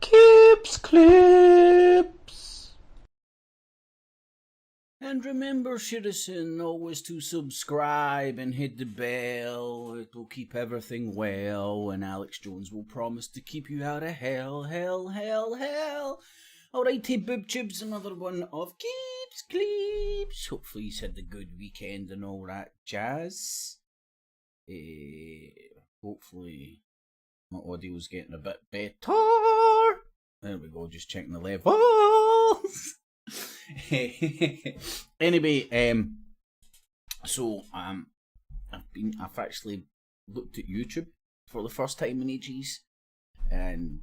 Clips, clips. And remember, citizen, always to subscribe and hit the bell. It will keep everything well, and Alex Jones will promise to keep you out of hell, hell, hell, hell. Alright, hey boob tubes, another one of Keeps Clips. Hopefully you had a good weekend and all that jazz. Hopefully my audio's getting a bit better. There we go, just checking the levels. Anyway, so I've actually looked at YouTube for the first time in ages, and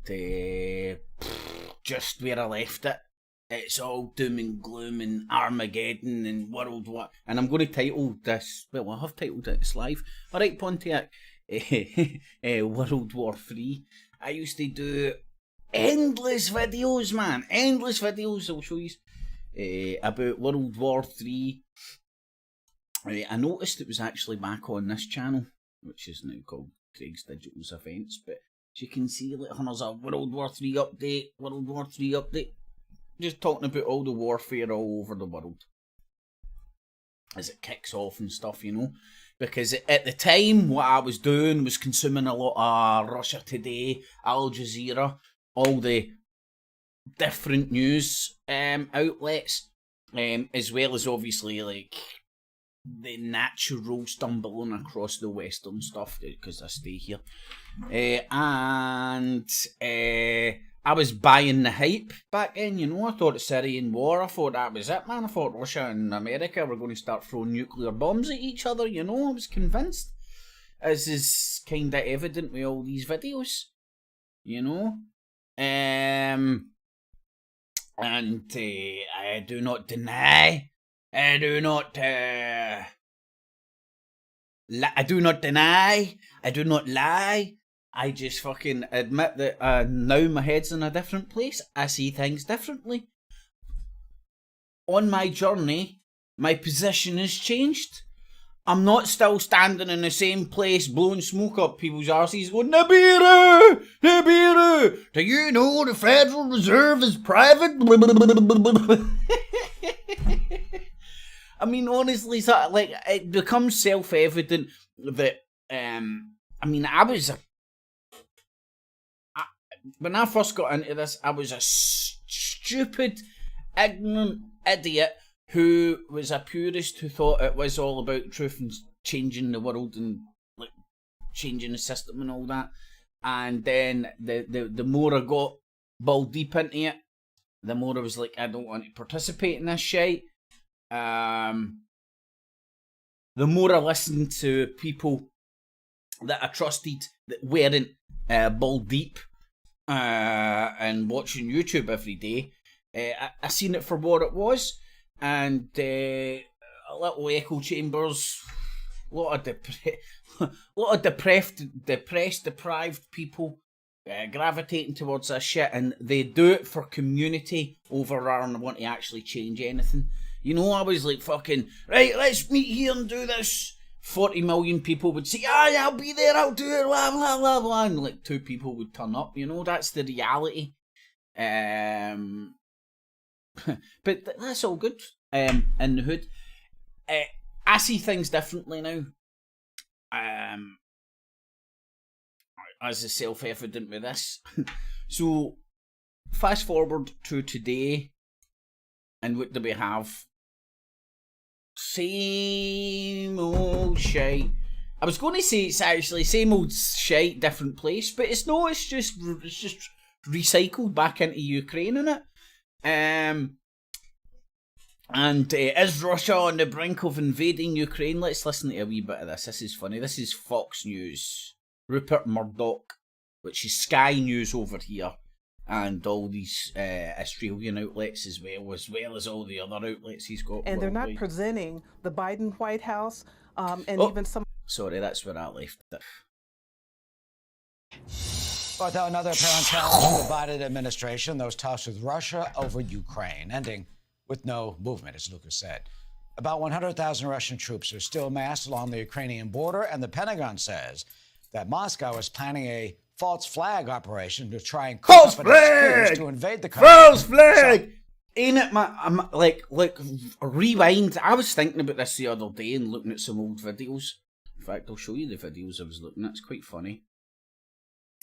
just where I left it, it's all doom and gloom and Armageddon and World War. And I'm going to title this. Well, I have titled it. It's live. All right, Pontiac. World War 3. I used to do endless videos, man. Endless videos. I'll show you about World War 3. I noticed it was actually back on this channel, which is now called Craig's Digital's Events. But as you can see, like, there's a World War 3 update. World War 3 update. Just talking about all the warfare all over the world as it kicks off and stuff, you know. Because at the time, what I was doing was consuming a lot of Russia Today, Al Jazeera, all the different news outlets, as well as obviously like the natural stumbling across the Western stuff because I stay here, and I was buying the hype back then, you know. I thought the Syrian war, I thought that was it, man. I thought Russia and America were going to start throwing nuclear bombs at each other, you know. I was convinced, as is kind of evident with all these videos, you know. And I do not deny, I do not lie. I just fucking admit that now my head's in a different place. I see things differently. On my journey, my position has changed. I'm not still standing in the same place blowing smoke up people's arses going, Nibiru! Nibiru! Do you know the Federal Reserve is private? I mean, honestly, like, it becomes self-evident that, when I first got into this, I was a stupid, ignorant idiot who was a purist who thought it was all about truth and changing the world and like changing the system and all that. And then the more I got ball deep into it, the more I was like, I don't want to participate in this shit. The more I listened to people that I trusted that weren't ball deep and watching YouTube every day, I seen it for what it was, and a little echo chambers, a lot of depressed, deprived people gravitating towards this shit, and they do it for community over rather than want to actually change anything. You know, I was like, fucking, right, let's meet here and do this. 40 million people would say, yeah, I'll be there, I'll do it, blah, blah, blah, blah. And like 2 people would turn up, you know, that's the reality. But that's all good in the hood. I see things differently now. As is self-evident with this. So, fast forward to today, and what do we have? Same old shite. I was going to say it's actually same old shite, different place, but it's no. It's just recycled back into Ukraine, innit? And is Russia on the brink of invading Ukraine? Let's listen to a wee bit of this. This is funny. This is Fox News. Rupert Murdoch, which is Sky News over here, and all these Australian outlets as well as all the other outlets he's got. And they're not presenting the Biden White House even some... Sorry, that's where I left it. But another apparent challenge for the Biden administration, those talks with Russia over Ukraine, ending with no movement, as Lucas said. About 100,000 Russian troops are still massed along the Ukrainian border, and the Pentagon says that Moscow is planning a false flag operation to try and cook False up an excuse flag! to invade the country. False flag! Ain't it, I'm like, rewind. I was thinking about this the other day and looking at some old videos. In fact, I'll show you the videos I was looking at. It's quite funny.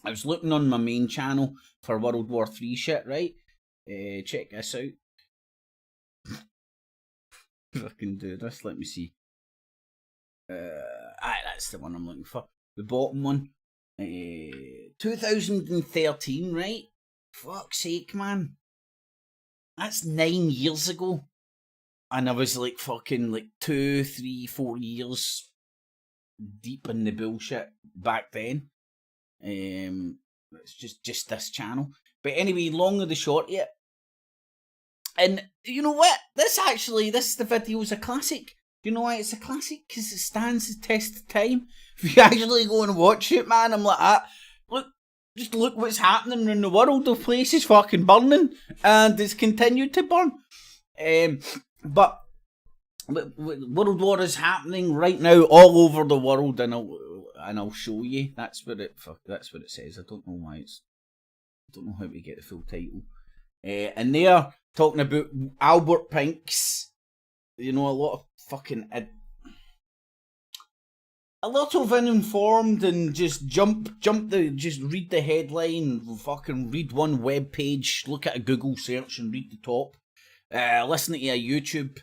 I was looking on my main channel for World War 3 shit, right? Check this out. If I can do this, let me see. That's the one I'm looking for. The bottom one. 2013, right? Fuck's sake, man. That's 9 years ago. And I was like fucking like 2, 3, 4 years deep in the bullshit back then. It's just this channel. But anyway, long of the short of it. And you know what? The video is a classic. Do you know why it's a classic? Because it stands the test of time. If you actually go and watch it, man, I'm like, just look what's happening in the world. The place is fucking burning, and it's continued to burn. But World War is happening right now all over the world, and I'll show you. That's what it says. I don't know why I don't know how to get the full title. And they're talking about Albert Pink's. You know, a lot of fucking. A lot of uninformed and just just read the headline, fucking read one web page, look at a Google search and read the top. Listen to a YouTube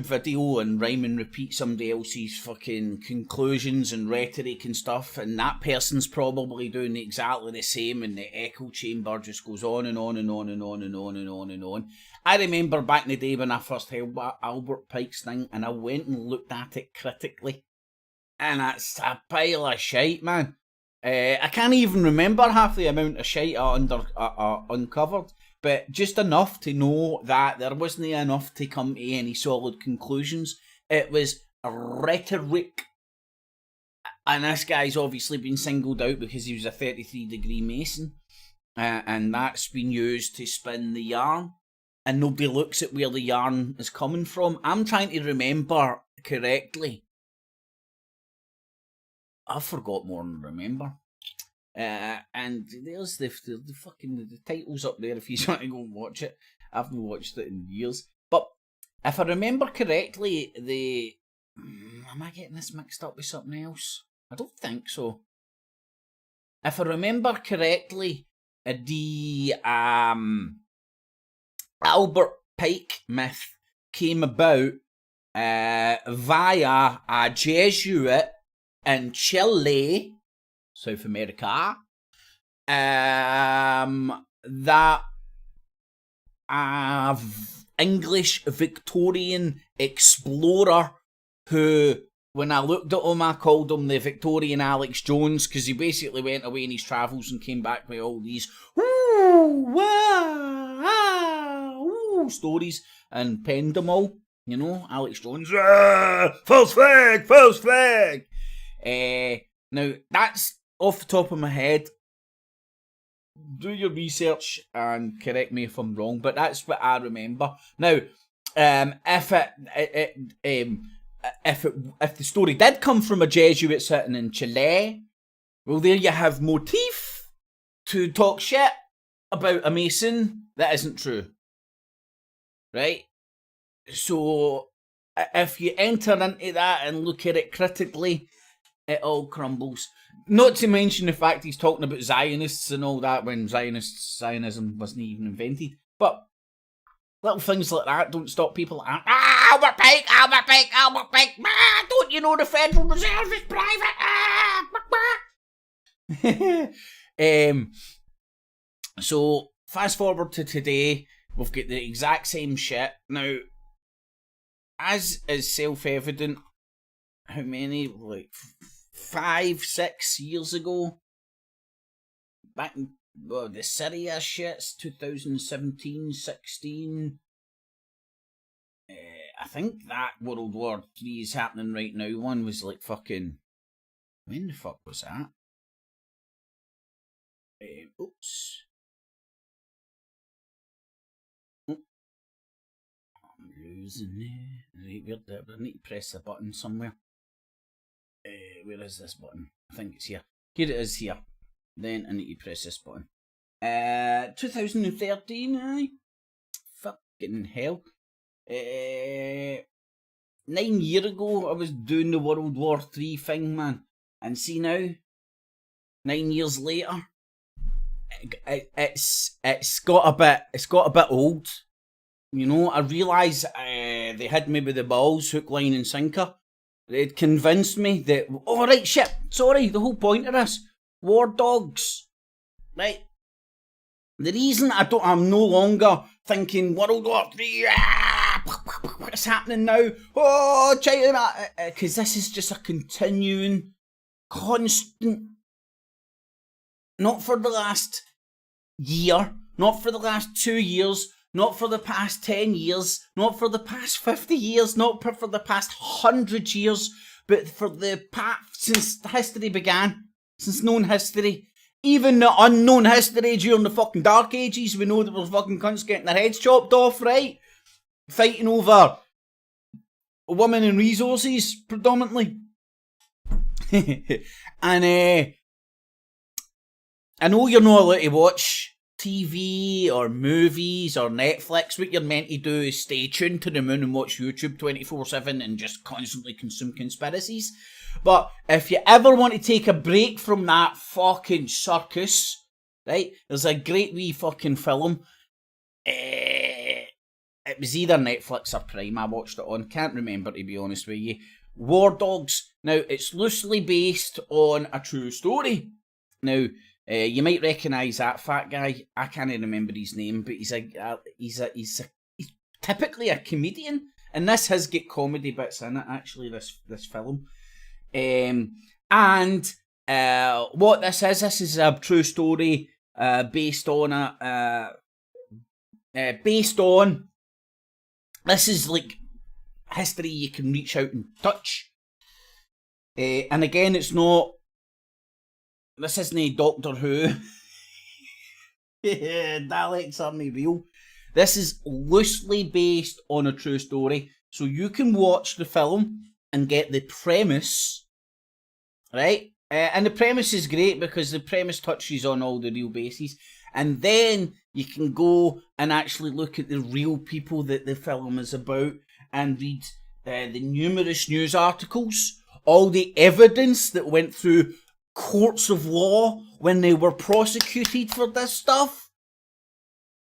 video and rhyme and repeat somebody else's fucking conclusions and rhetoric and stuff, and that person's probably doing exactly the same, and the echo chamber just goes on and on and on and on and on and on and on. I remember back in the day when I first heard Albert Pike's thing, and I went and looked at it critically, and it's a pile of shite, man. I can't even remember half the amount of shite I uncovered, but just enough to know that there wasn't enough to come to any solid conclusions. It was rhetoric, and this guy's obviously been singled out because he was a 33-degree Mason, and that's been used to spin the yarn, and nobody looks at where the yarn is coming from. I'm trying to remember correctly. I forgot more than I remember. And there's the titles up there if you want to go and watch it. I haven't watched it in years. But if I remember correctly, am I getting this mixed up with something else? I don't think so. If I remember correctly, the Albert Pike myth came about via a Jesuit in Chile, South America, that English Victorian explorer who, when I looked at him, I called him the Victorian Alex Jones, because he basically went away in his travels and came back with all these stories and penned them all. You know, Alex Jones, false flag, false flag. Now, that's off the top of my head. Do your research and correct me if I'm wrong, but that's what I remember. Now, if the story did come from a Jesuit sitting in Chile, well, there you have motif to talk shit about a Mason that isn't true. Right? So, if you enter into that and look at it critically, it all crumbles. Not to mention the fact he's talking about Zionists and all that when Zionism wasn't even invented. But little things like that don't stop people. Albert Pike, Albert Pike, Albert Pike. Don't you know the Federal Reserve is private? So fast forward to today, we've got the exact same shit. Now, as is self-evident, how many, like 5, 6 years ago, back in the Syria shit's 2017, 16. I think that World War 3 is happening right now. One was like fucking, when the fuck was that? Oops. I'm losing it. Right, weird. I need to press the button somewhere. where is this button? I think it's here. Here it is here. Then I need to press this button. 2013, aye. Fucking hell. 9 years ago, I was doing the World War 3 thing, man. And see now, 9 years later, it's got a bit old. You know, I realise they had maybe the balls, hook, line and sinker. They'd convinced me that, oh right, shit, sorry, the whole point of this, war dogs, right? The reason I'm no longer thinking World War 3, what's happening now? Oh, China, because this is just a continuing, constant, not for the last year, not for the last 2 years, not for the past 10 years, not for the past 50 years, not for the past 100 years, but for the past, since history began, since known history. Even the unknown history during the fucking Dark Ages, we know there were fucking cunts getting their heads chopped off, right? Fighting over women and resources, predominantly. And I know you're not allowed to watch TV or movies or Netflix. What you're meant to do is stay tuned to the moon and watch YouTube 24/7 and just constantly consume conspiracies. But if you ever want to take a break from that fucking circus, right, there's a great wee fucking film. It was either Netflix or Prime, I watched it on, can't remember to be honest with you. War Dogs. Now, it's loosely based on a true story. Now, you might recognise that fat guy. I can't remember his name, but he's typically a comedian, and this has got comedy bits in it. Actually, this film, and what this is a true story based on this is like history you can reach out and touch, and again, it's not. This isn't Doctor Who. Daleks aren't real. This is loosely based on a true story. So you can watch the film and get the premise, right? And the premise is great because the premise touches on all the real bases. And then you can go and actually look at the real people that the film is about and read the numerous news articles, all the evidence that went through courts of law when they were prosecuted for this stuff.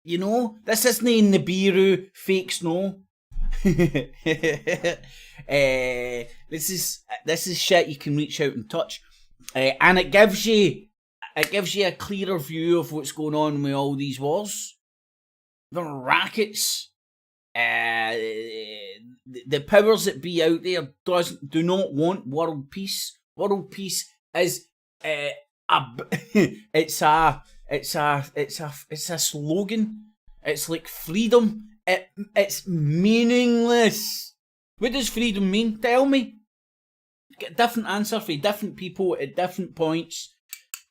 You know, this isn't in Nibiru fake snow. This is shit you can reach out and touch, and it gives you a clearer view of what's going on with all these wars. The rackets, the powers that be out there do not want world peace. World peace is it's a slogan. It's like freedom. It's meaningless. What does freedom mean? Tell me. Get a different answer for different people at different points,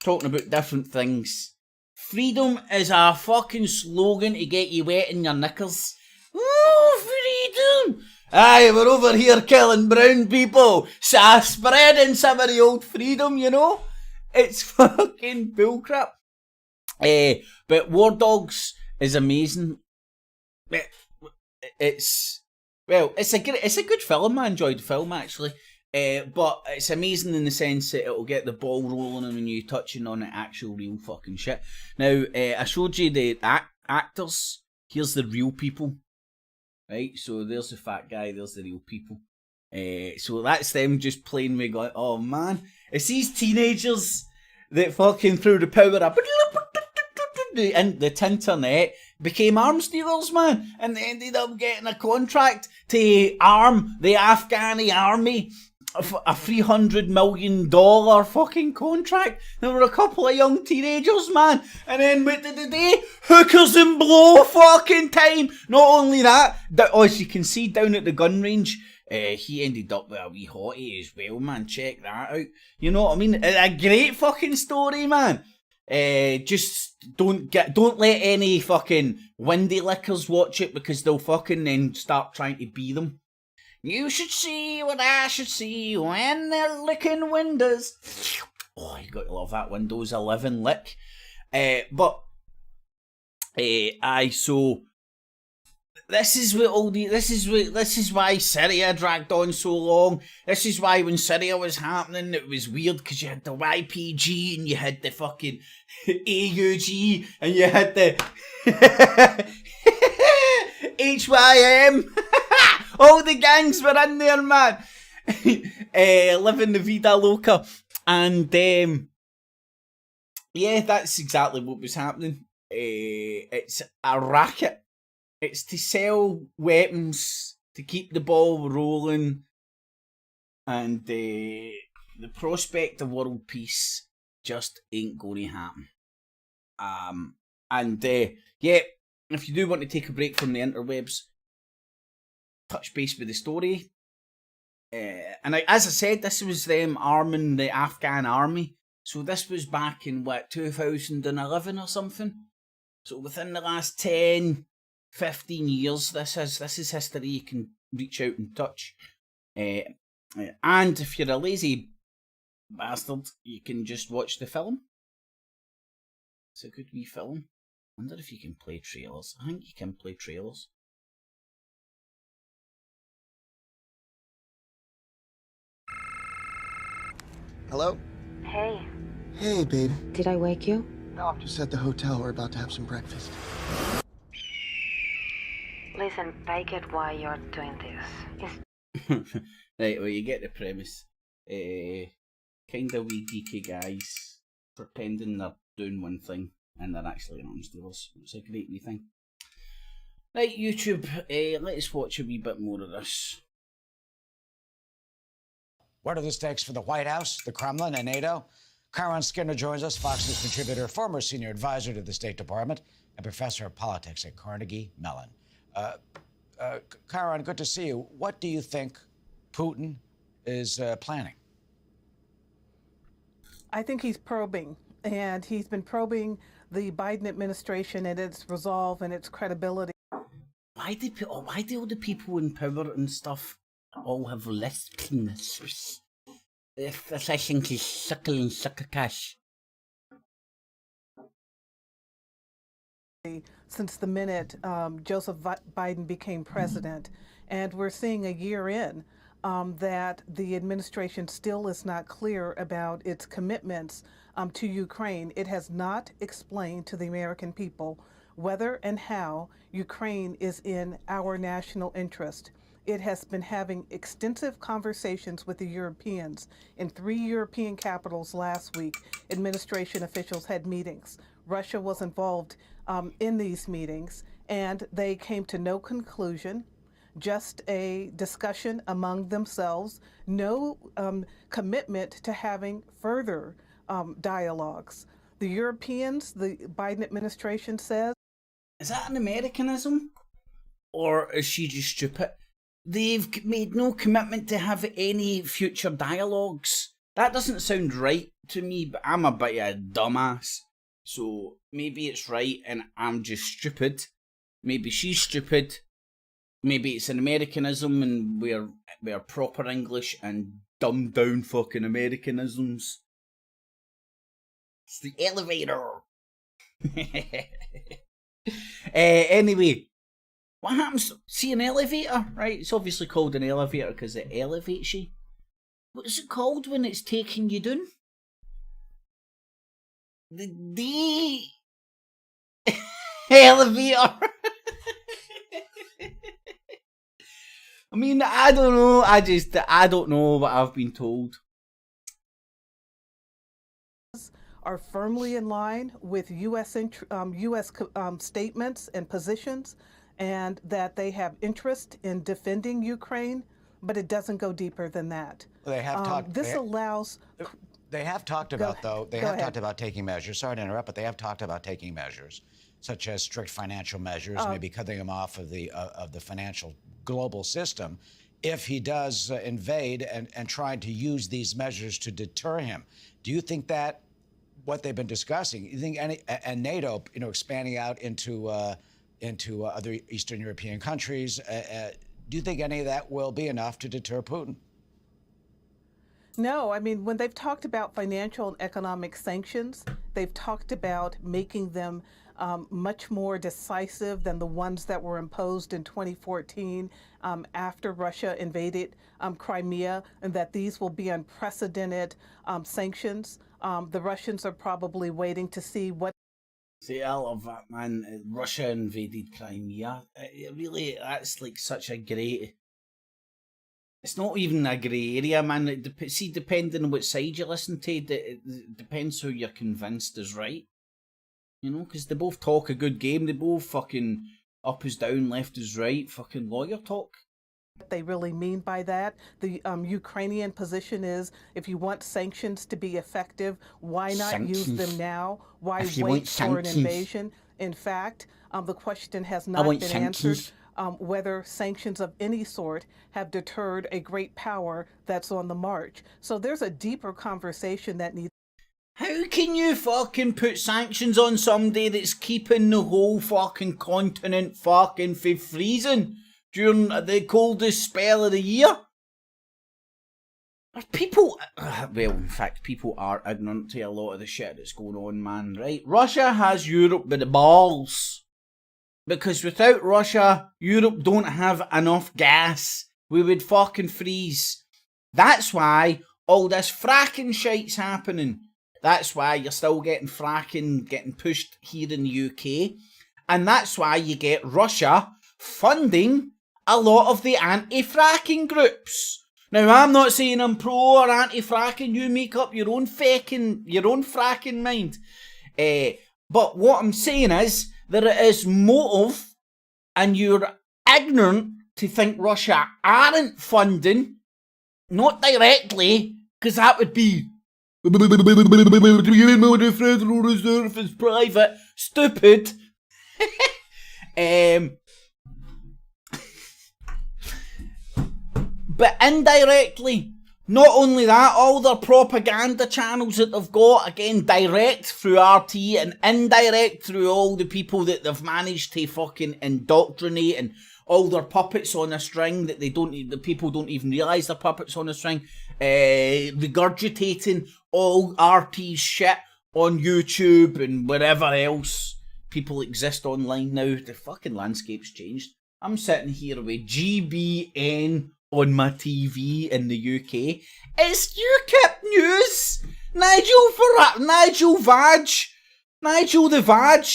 talking about different things. Freedom is a fucking slogan to get you wet in your knickers. Oh, freedom! Aye, we're over here killing brown people, spreading some of the old freedom, you know? It's fucking bullcrap. But War Dogs is amazing. It's a good film. I enjoyed the film actually. But it's amazing in the sense that it'll get the ball rolling when you're touching on the actual real fucking shit. Now, I showed you the actors. Here's the real people. Right, so there's the fat guy, there's the real people. So that's them just playing me going, oh man, it's these teenagers that fucking threw the power up and the internet became arms dealers, man, and they ended up getting a contract to arm the Afghani army. A $300 million fucking contract. There were a couple of young teenagers, man. And then what did they do? Hookers and blow fucking time. Not only that, as you can see down at the gun range, he ended up with a wee hottie as well, man. Check that out. You know what I mean? A great fucking story, man. Just don't let any fucking windy lickers watch it because they'll fucking then start trying to be them. You should see what I should see when they're licking windows. Oh, you got to love that Windows 11 lick. So this is why Syria dragged on so long. This is why when Syria was happening, it was weird because you had the YPG and you had the fucking AUG and you had the HYM. All the gangs were in there, man. Living the vida loca. And yeah, that's exactly what was happening. It's a racket. It's to sell weapons, to keep the ball rolling, and the prospect of world peace just ain't going to happen. Yeah, if you do want to take a break from the interwebs, touch base with the story. And as I said, this was them arming the Afghan army. So this was back in, 2011 or something? So within the last 10, 15 years, this is history you can reach out and touch. And if you're a lazy bastard, you can just watch the film. It's a good wee film. I wonder if you can play trailers. I think you can play trailers. Hello? Hey, Hey, babe. did I wake you? No, I'm just at the hotel. We're about to have some breakfast. Listen, I get why you're doing this. Right, well, you get the premise. Kind of wee geeky guys pretending they're doing one thing and they're actually arms dealers. It's a great wee thing. Right, YouTube, let's watch a wee bit more of this. What are the stakes for the White House, the Kremlin, and NATO? Karen Skinner joins us, Fox News contributor, former senior advisor to the State Department, and professor of politics at Carnegie Mellon. Karen, good to see you. What do you think Putin is planning? I think he's probing, and he's been probing the Biden administration and its resolve and its credibility. Why do all the people in power and stuff all have lisps? If this I think is suckling suckacash. Since the minute Joseph Biden became president, and we're seeing a year in that the administration still is not clear about its commitments to Ukraine. It has not explained to the American people whether and how Ukraine is in our national interest. It has been having extensive conversations with the Europeans. In 3 European capitals last week, administration officials had meetings. Russia was involved in these meetings, and they came to no conclusion, just a discussion among themselves, no commitment to having further dialogues. The Europeans, the Biden administration says. Is that an Americanism? Or is she just stupid? They've made no commitment to have any future dialogues. That doesn't sound right to me, but I'm a bit of a dumbass. So maybe it's right and I'm just stupid. Maybe she's stupid. Maybe it's an Americanism and we're proper English and dumbed down fucking Americanisms. It's the elevator. Anyway, what happens? See an elevator, right? It's obviously called an elevator because it elevates you. What is it called when it's taking you down? The elevator. I mean, I don't know. I don't know what I've been told. Are firmly in line with U.S. Statements and positions, and that they have interest in defending Ukraine, but it doesn't go deeper than that. They have talked. This allows. They have talked about, though, they have ahead. talked about taking measures. Sorry to interrupt, but they have talked about taking measures, such as strict financial measures, maybe cutting him off of the financial global system, if he does invade and trying to use these measures to deter him. Do you think that what they've been discussing, you think and NATO, expanding out into other Eastern European countries, Do you think any of that will be enough to deter Putin? No, I mean, when they've talked about financial and economic sanctions, they've talked about making them much more decisive than the ones that were imposed in 2014 after Russia invaded Crimea, and that these will be unprecedented sanctions. The Russians are probably waiting to see what. See, I love that, man. Russia invaded Crimea. It really, that's like such a great... It's not even a grey area, man. See, depending on what side you listen to, it depends who you're convinced is right. You know, because they both talk a good game. They both fucking up is down, left is right, fucking lawyer talk. What they really mean by that. The Ukrainian position is, if you want sanctions to be effective, why not use them now? Why wait for an invasion? In fact, the question has not been answered. Whether sanctions of any sort have deterred a great power that's on the march. So there's a deeper conversation that needs. How can you fucking put sanctions on somebody that's keeping the whole fucking continent fucking from freezing during the coldest spell of the year? People, well, in fact, people are ignorant to a lot of the shit that's going on, man, right? Russia has Europe by the balls. Because without Russia, Europe don't have enough gas. We would fucking freeze. That's why all this fracking shite's happening. That's why you're still getting fracking getting pushed here in the UK. And that's why you get Russia funding a lot of the anti-fracking groups. Now, I'm not saying I'm pro or anti-fracking. You make up your own fracking mind. But what I'm saying is, there is motive, and you're ignorant to think Russia aren't funding, not directly, because that would be the Federal Reserve is private, stupid. But indirectly, not only that, all their propaganda channels that they've got, again, direct through RT and indirect through all the people that they've managed to fucking indoctrinate, and all their puppets on a string that the people don't even realise they're puppets on a string, regurgitating all RT's shit on YouTube and wherever else people exist online now. The fucking landscape's changed. I'm sitting here with GBN on my TV in the UK. It's UKIP news. Nigel the Vag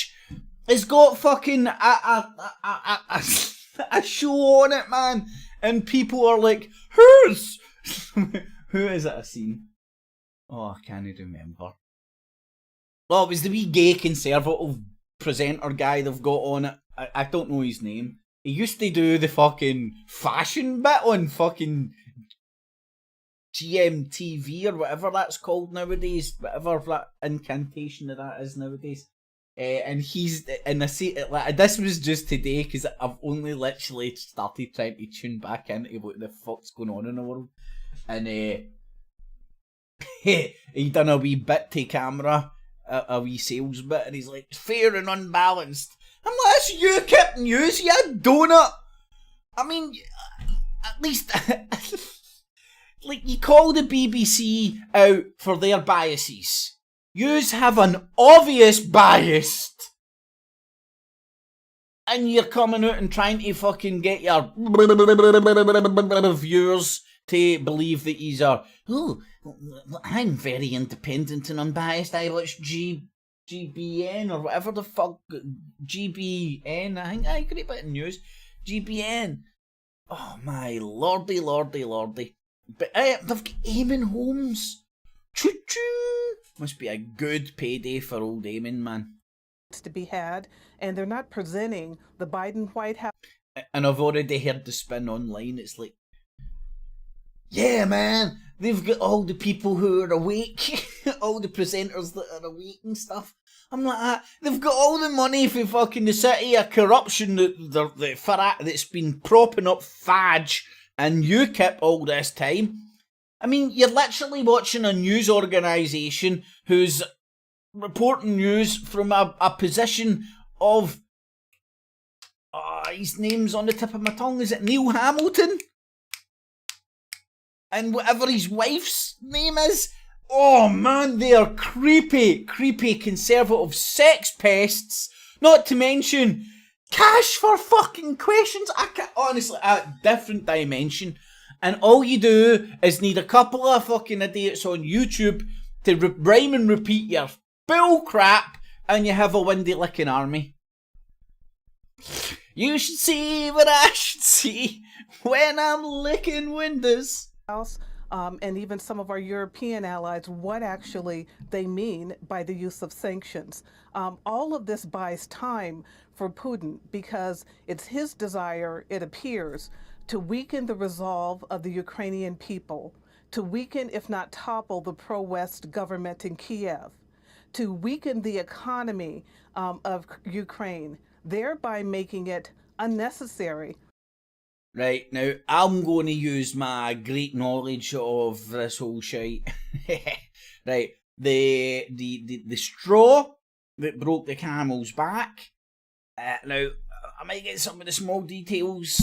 has got fucking a show on it, man. And people are like, who is it I've seen? Oh, I can't remember. Oh, it was the wee gay conservative presenter guy they've got on it. I don't know his name. He used to do the fucking fashion bit on fucking GMTV or whatever that's called nowadays. Whatever that incantation of that is nowadays. And he's in a seat. Like, this was just today because I've only literally started trying to tune back into what the fuck's going on in the world. And he done a wee bit to camera, a wee sales bit, and he's like, fair and unbalanced. I'm like, that's UKIP news, you donut. I mean, at least, like, you call the BBC out for their biases. Yous have an obvious bias. And you're coming out and trying to fucking get your viewers to believe that yous are, oh, I'm very independent and unbiased. I watch GBN or whatever the fuck, GBN, I think I agree about the news, GBN. Oh my lordy. But they've got Eamon Holmes. Choo-choo. Must be a good payday for old Eamon, man. To be had, and they're not presenting the Biden White House. And I've already heard the spin online. It's like, yeah, man, they've got all the people who are awake, all the presenters that are awake and stuff. I'm like, they've got all the money for fucking the city of corruption that's been propping up Fadge and UKIP all this time. I mean, you're literally watching a news organisation who's reporting news from a position of his name's on the tip of my tongue. Is it Neil Hamilton? And whatever his wife's name is. Oh man, they are creepy conservative sex pests. Not to mention cash for fucking questions. I can't, honestly, a different dimension. And all you do is need a couple of fucking idiots on YouTube to rhyme and repeat your bull crap, and you have a windy licking army. You should see what I should see when I'm licking windows. And even some of our European allies, what actually they mean by the use of sanctions. All of this buys time for Putin because it's his desire, it appears, to weaken the resolve of the Ukrainian people, to weaken, if not topple, the pro-West government in Kiev, to weaken the economy of Ukraine, thereby making it unnecessary. Right, now, I'm going to use my great knowledge of this whole shite. Right, the straw that broke the camel's back. Now, I might get some of the small details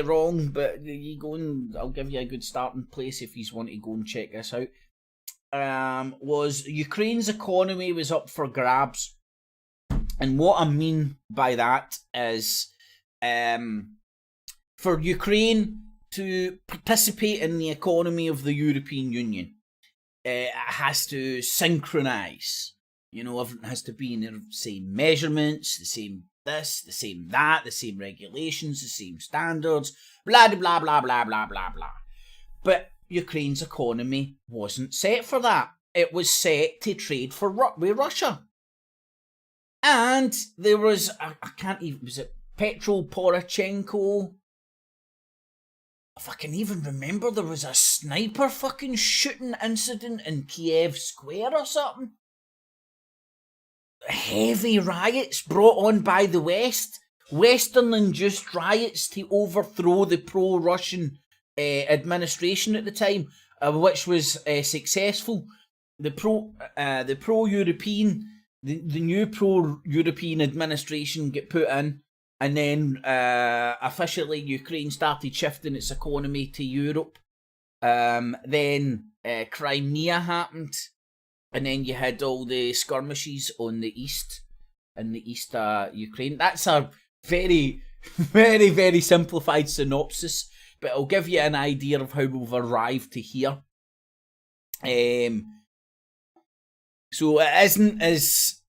wrong, but you go and I'll give you a good starting place if you want to go and check this out. Was Ukraine's economy was up for grabs, and what I mean by that is, for Ukraine to participate in the economy of the European Union, it has to synchronise. You know, everything has to be in the same measurements, the same this, the same that, the same regulations, the same standards, blah, blah, blah, blah, blah, blah, blah. But Ukraine's economy wasn't set for that. It was set to trade with Russia. And there was, I can't even, was it Petro Poroshenko? If I can even remember, there was a sniper fucking shooting incident in Kiev Square or something. Heavy riots brought on by the West. Western-induced riots to overthrow the pro-Russian administration at the time, which was successful. The pro-European, the new pro-European administration get put in, and then officially Ukraine started shifting its economy to Europe. Then Crimea happened, and then you had all the skirmishes on the east, in the east Ukraine. That's a very, very, very simplified synopsis, but it'll give you an idea of how we've arrived to here. So it isn't as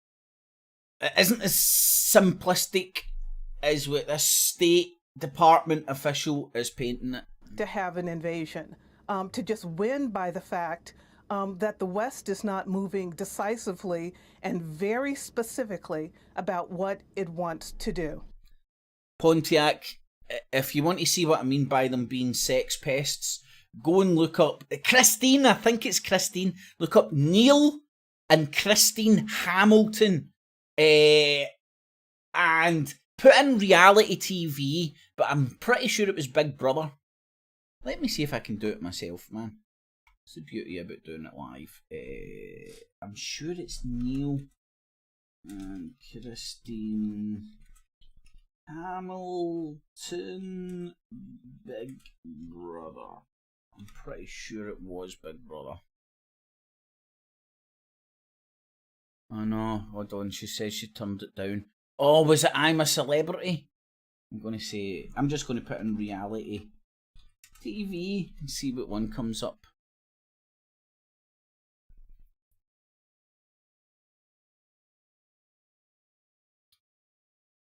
simplistic as what this State Department official is painting it. To have an invasion, to just win by the fact that the West is not moving decisively and very specifically about what it wants to do. Pontiac, if you want to see what I mean by them being sex pests, go and look up Christine, I think it's Christine, look up Neil and Christine Hamilton, and put in reality TV, but I'm pretty sure it was Big Brother. Let me see if I can do it myself, man. It's the beauty about doing it live. I'm sure it's Neil and Christine Hamilton Big Brother. I'm pretty sure it was Big Brother. Oh no, hold on, she says she turned it down. Oh, was it I'm a Celebrity? I'm just going to put in reality TV and see what one comes up.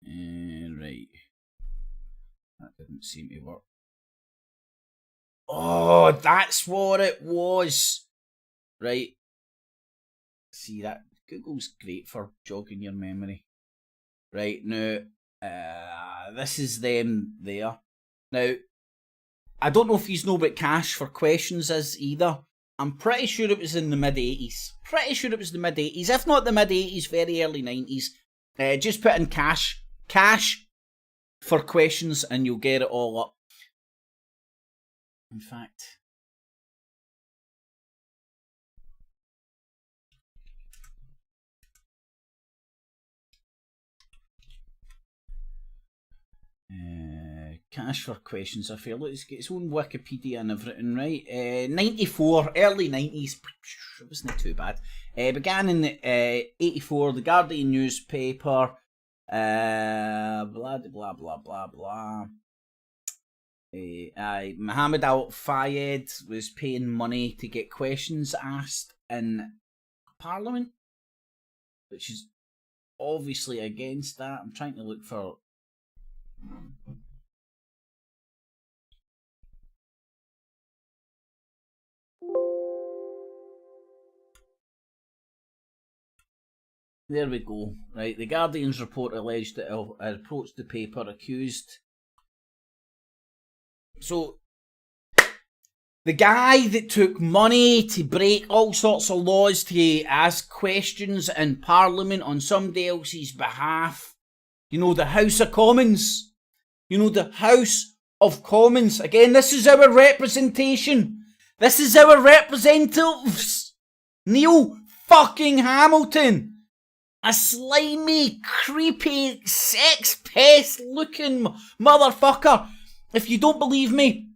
Right. That didn't seem to work. Oh, that's what it was. Right. See that? Google's great for jogging your memory. Right, now, this is them there. Now, I don't know if you know what Cash for Questions is either. I'm pretty sure it was in the mid-80s. Pretty sure it was the mid-80s. If not the mid-80s, very early 90s. Just put in Cash for Questions and you'll get it all up. In fact... Cash for questions, I feel. Let's get its own Wikipedia and everything, right? 94, early 90s. It wasn't too bad. Began in 84, the Guardian newspaper. Blah, blah, blah, blah, blah. Mohammed Al-Fayed was paying money to get questions asked in Parliament, which is obviously against that. I'm trying to look for... There we go. Right, the Guardian's report alleged that Al approached the paper accused. So, the guy that took money to break all sorts of laws to ask questions in Parliament on somebody else's behalf. You know, the House of Commons. You know, the House of Commons. Again, this is our representation. This is our representatives. Neil fucking Hamilton. A slimy, creepy, sex pest looking motherfucker. If you don't believe me,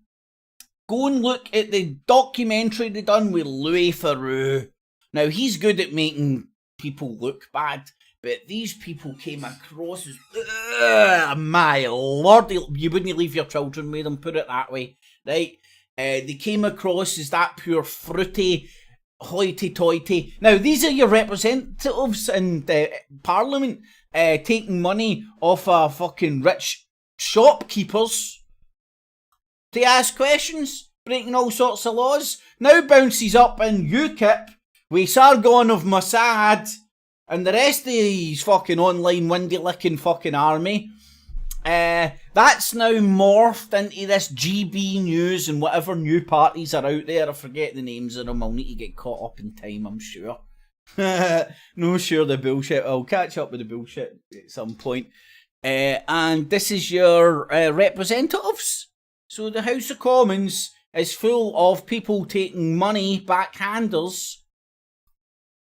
go and look at the documentary they done with Louis Theroux. Now, he's good at making people look bad, but these people came across as, my lord, you wouldn't leave your children with them, put it that way, right? They came across as that pure fruity, hoity-toity. Now, these are your representatives in Parliament taking money off fucking rich shopkeepers to ask questions, breaking all sorts of laws. Now bounces up in UKIP with Sargon of Mossad and the rest of his fucking online windy-licking fucking army. That's now morphed into this GB News and whatever new parties are out there. I forget the names of them. I'll need to get caught up in time, I'm sure. No, sure, the bullshit. I'll catch up with the bullshit at some point. And this is your representatives. So the House of Commons is full of people taking money, backhanders,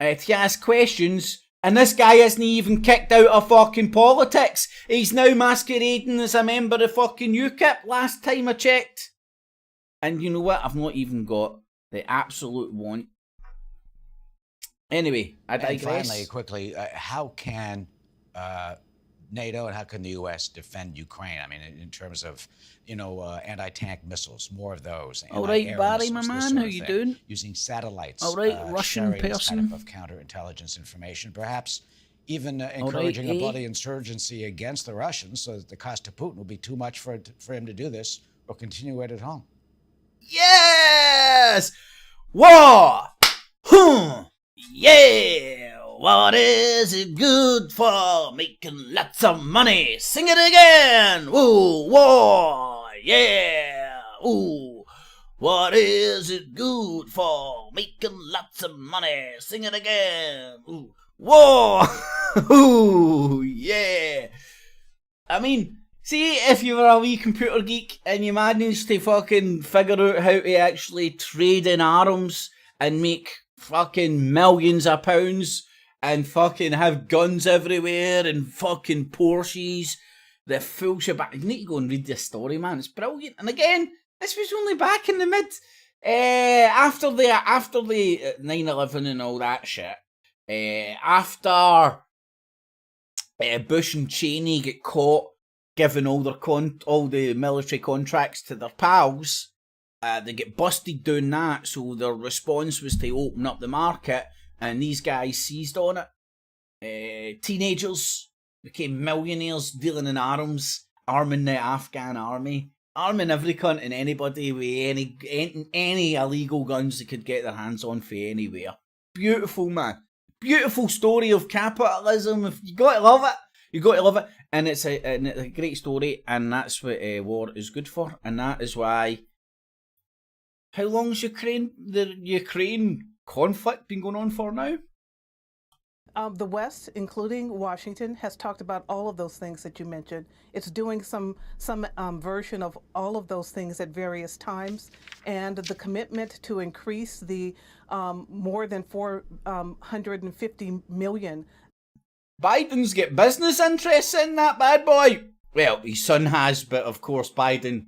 to ask questions. And this guy isn't even kicked out of fucking politics. He's now masquerading as a member of fucking UKIP last time I checked. And you know what? I've not even got the absolute want. Anyway, I digress. And finally, quickly, how can NATO and how can the U.S. defend Ukraine? I mean, in terms of, anti-tank missiles, more of those. All right, Barry, my man, how you doing? Using satellites. All right, Russian sharing person. This kind of counterintelligence information, perhaps even encouraging a bloody insurgency against the Russians, so that the cost to Putin will be too much for him to do this or continue it at home. Yes! War! Yeah! What is it good for? Making lots of money. Sing it again. Ooh, war. Yeah. Ooh. What is it good for? Making lots of money. Sing it again. Ooh. War. Ooh, yeah. I mean, see, if you were a wee computer geek and you managed to fucking figure out how to actually trade in arms and make fucking millions of pounds and fucking have guns everywhere and fucking Porsches, the full shebang. You need to go and read this story, man. It's brilliant. And again, this was only back in the after the 9/11 and all that shit. After Bush and Cheney get caught giving all the military contracts to their pals, they get busted doing that. So their response was to open up the market. And these guys seized on it. Teenagers became millionaires dealing in arms, arming the Afghan army, arming every cunt and anybody with any illegal guns they could get their hands on for anywhere. Beautiful, man. Beautiful story of capitalism. You got to love it. You got to love it. And it's a great story, and that's what war is good for. And that is why. How long's the Ukraine conflict been going on for now? The West, including Washington, has talked about all of those things that you mentioned. It's doing some version of all of those things at various times, and the commitment to increase the more than 450 million. Biden's got business interests in that bad boy. Well, his son has, but of course Biden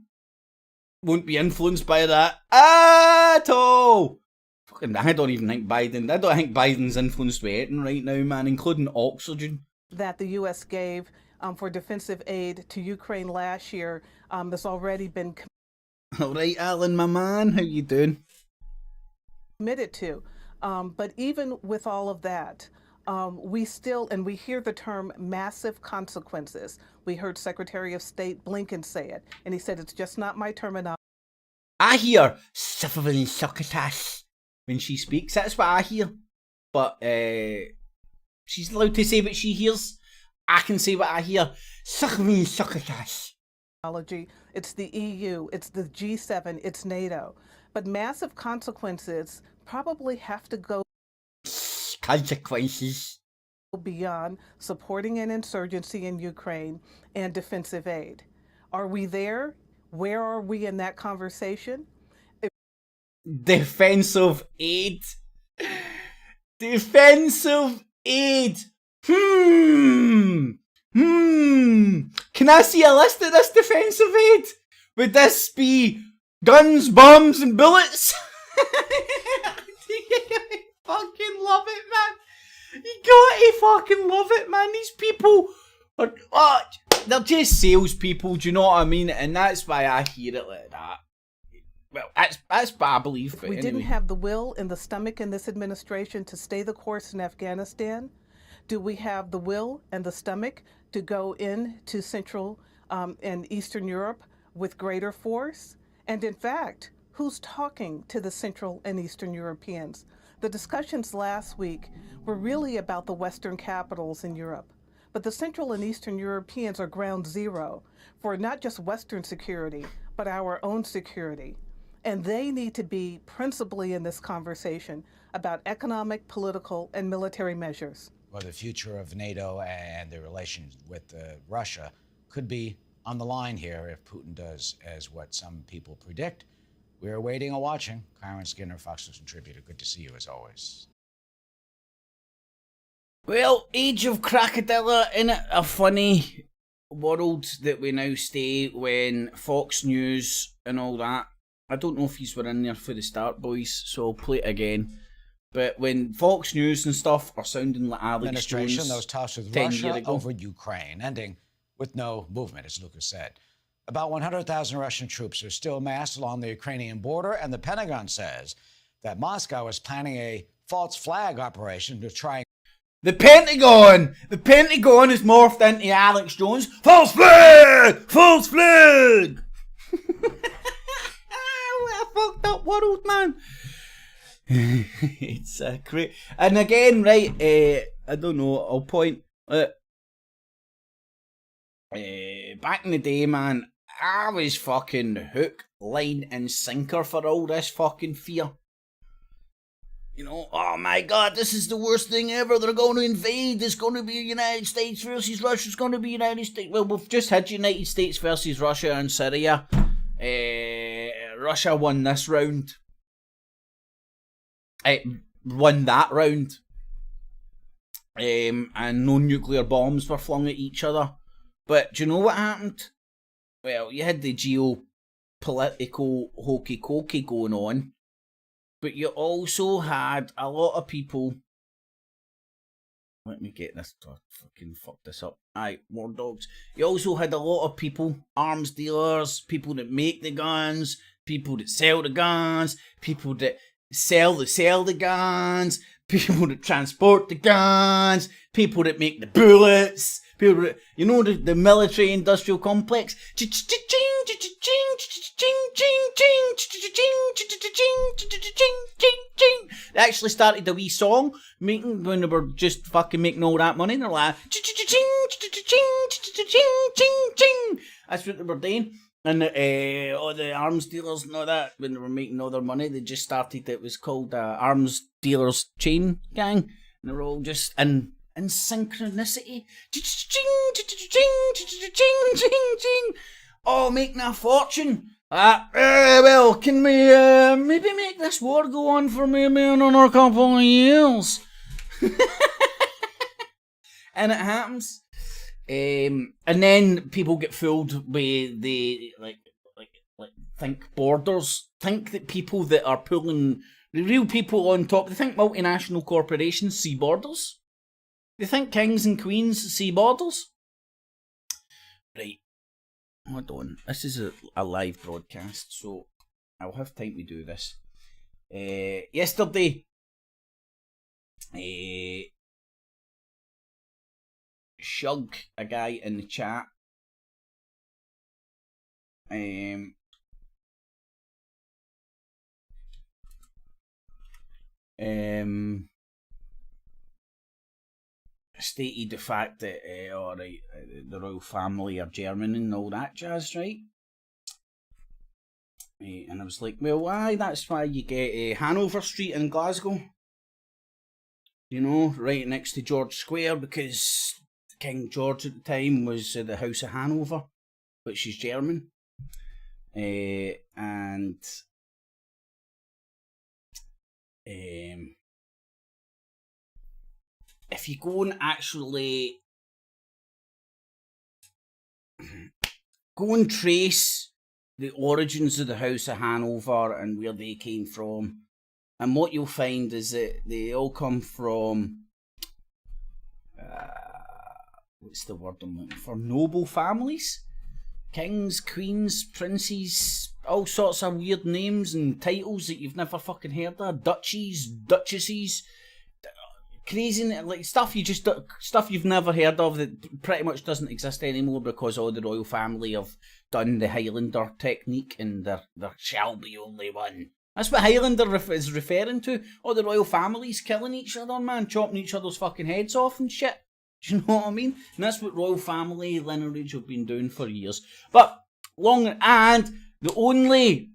won't be influenced by that at all. Fucking, I don't think Biden's influenced with anything right now, man, including oxygen. That the U.S. gave for defensive aid to Ukraine last year has already been All right, Alan, my man, how you doing? committed to. But even with all of that, we hear the term massive consequences. We heard Secretary of State Blinken say it, and he said it's just not my terminology. I hear suffering succotash when she speaks. That's what I hear. But she's allowed to say what she hears. I can say what I hear. Suffering succotash. It's the EU, it's the G7, it's NATO. But massive consequences probably have to go Consequences. beyond supporting an insurgency in Ukraine and defensive aid. Are we there? Where are we in that conversation? Defensive aid. Defensive aid. Can I see a list of this defensive aid? Would this be guns, bombs, and bullets? I fucking love it, man. You gotta fucking love it, man. These people are, they're just salespeople, do you know what I mean? And that's why I hear it like that. Well, that's what I believe. If we didn't have the will and the stomach in this administration to stay the course in Afghanistan, do we have the will and the stomach to go into Central and Eastern Europe with greater force? And in fact, who's talking to the Central and Eastern Europeans? The discussions last week were really about the Western capitals in Europe. But the Central and Eastern Europeans are ground zero for not just Western security, but our own security. And they need to be principally in this conversation about economic, political, and military measures. Well, the future of NATO and the relations with Russia could be on the line here if Putin does as what some people predict. We're waiting and watching. Kyron Skinner, Fox News Contributor. Good to see you as always. Well, Age of Crocodile, isn't it a funny world that we now stay when Fox News and all that? I don't know if he's were in there for the start, boys, so I'll play it again. But when Fox News and stuff are sounding like Alex Administration, Jones, those talks with 10 Russia years ago. over Ukraine, ending with no movement, as Lucas said. About 100,000 Russian troops are still massed along the Ukrainian border, and the Pentagon says that Moscow is planning a false flag operation to try. The Pentagon is morphed into Alex Jones. False flag! False flag! What a fucked up world, man. It's great. And again, right, I don't know, I'll point at back in the day, man, I was fucking hook, line and sinker for all this fucking fear. You know, oh my god, this is the worst thing ever. They're going to invade. It's going to be United States versus Russia. It's going to be United States. Well, we've just had United States versus Russia and Syria. Russia won this round. Won that round. And no nuclear bombs were flung at each other. But do you know what happened? Well, you had the geopolitical hokey-cokey going on. But you also had a lot of people. Let me get this. Oh, fucking fuck this up. Aye, war dogs. You also had a lot of people, arms dealers, people that make the guns, people that sell the guns, people that sell the guns, people that transport the guns, people that make the bullets, people that, you know, the military industrial complex. They actually started a wee song making when they were just fucking making all that money. They're like, that's what they were doing. And all the arms dealers and all that, when they were making all their money, they just started, it was called Arms Dealers Chain Gang. And they were all just in synchronicity. Oh, making a fortune. Well, can we maybe make this war go on for maybe another couple of years? And it happens. And then people get fooled by the like think borders, think that people that are pulling the real people on top, they think multinational corporations see borders. They think kings and queens see borders. Right, hold on. This is a live broadcast, so I'll have time to do this. Yesterday, Shug, a guy in the chat, stated the fact that the royal family are German and all that jazz, right? And I was like, well, why? That's why you get Hanover Street in Glasgow, you know, right next to George Square, because King George at the time was the House of Hanover, which is German. And if you go and actually go and trace the origins of the House of Hanover and where they came from, and what you'll find is that they all come from what's the word I'm looking for? Noble families, kings, queens, princes, all sorts of weird names and titles that you've never fucking heard of, duchies, duchesses, crazy like stuff you've never heard of that pretty much doesn't exist anymore because all the royal family have done the Highlander technique and there shall be only one. That's what Highlander is referring to. All the royal families killing each other, man, chopping each other's fucking heads off and shit. Do you know what I mean? And that's what royal family lineage have been doing for years. But the only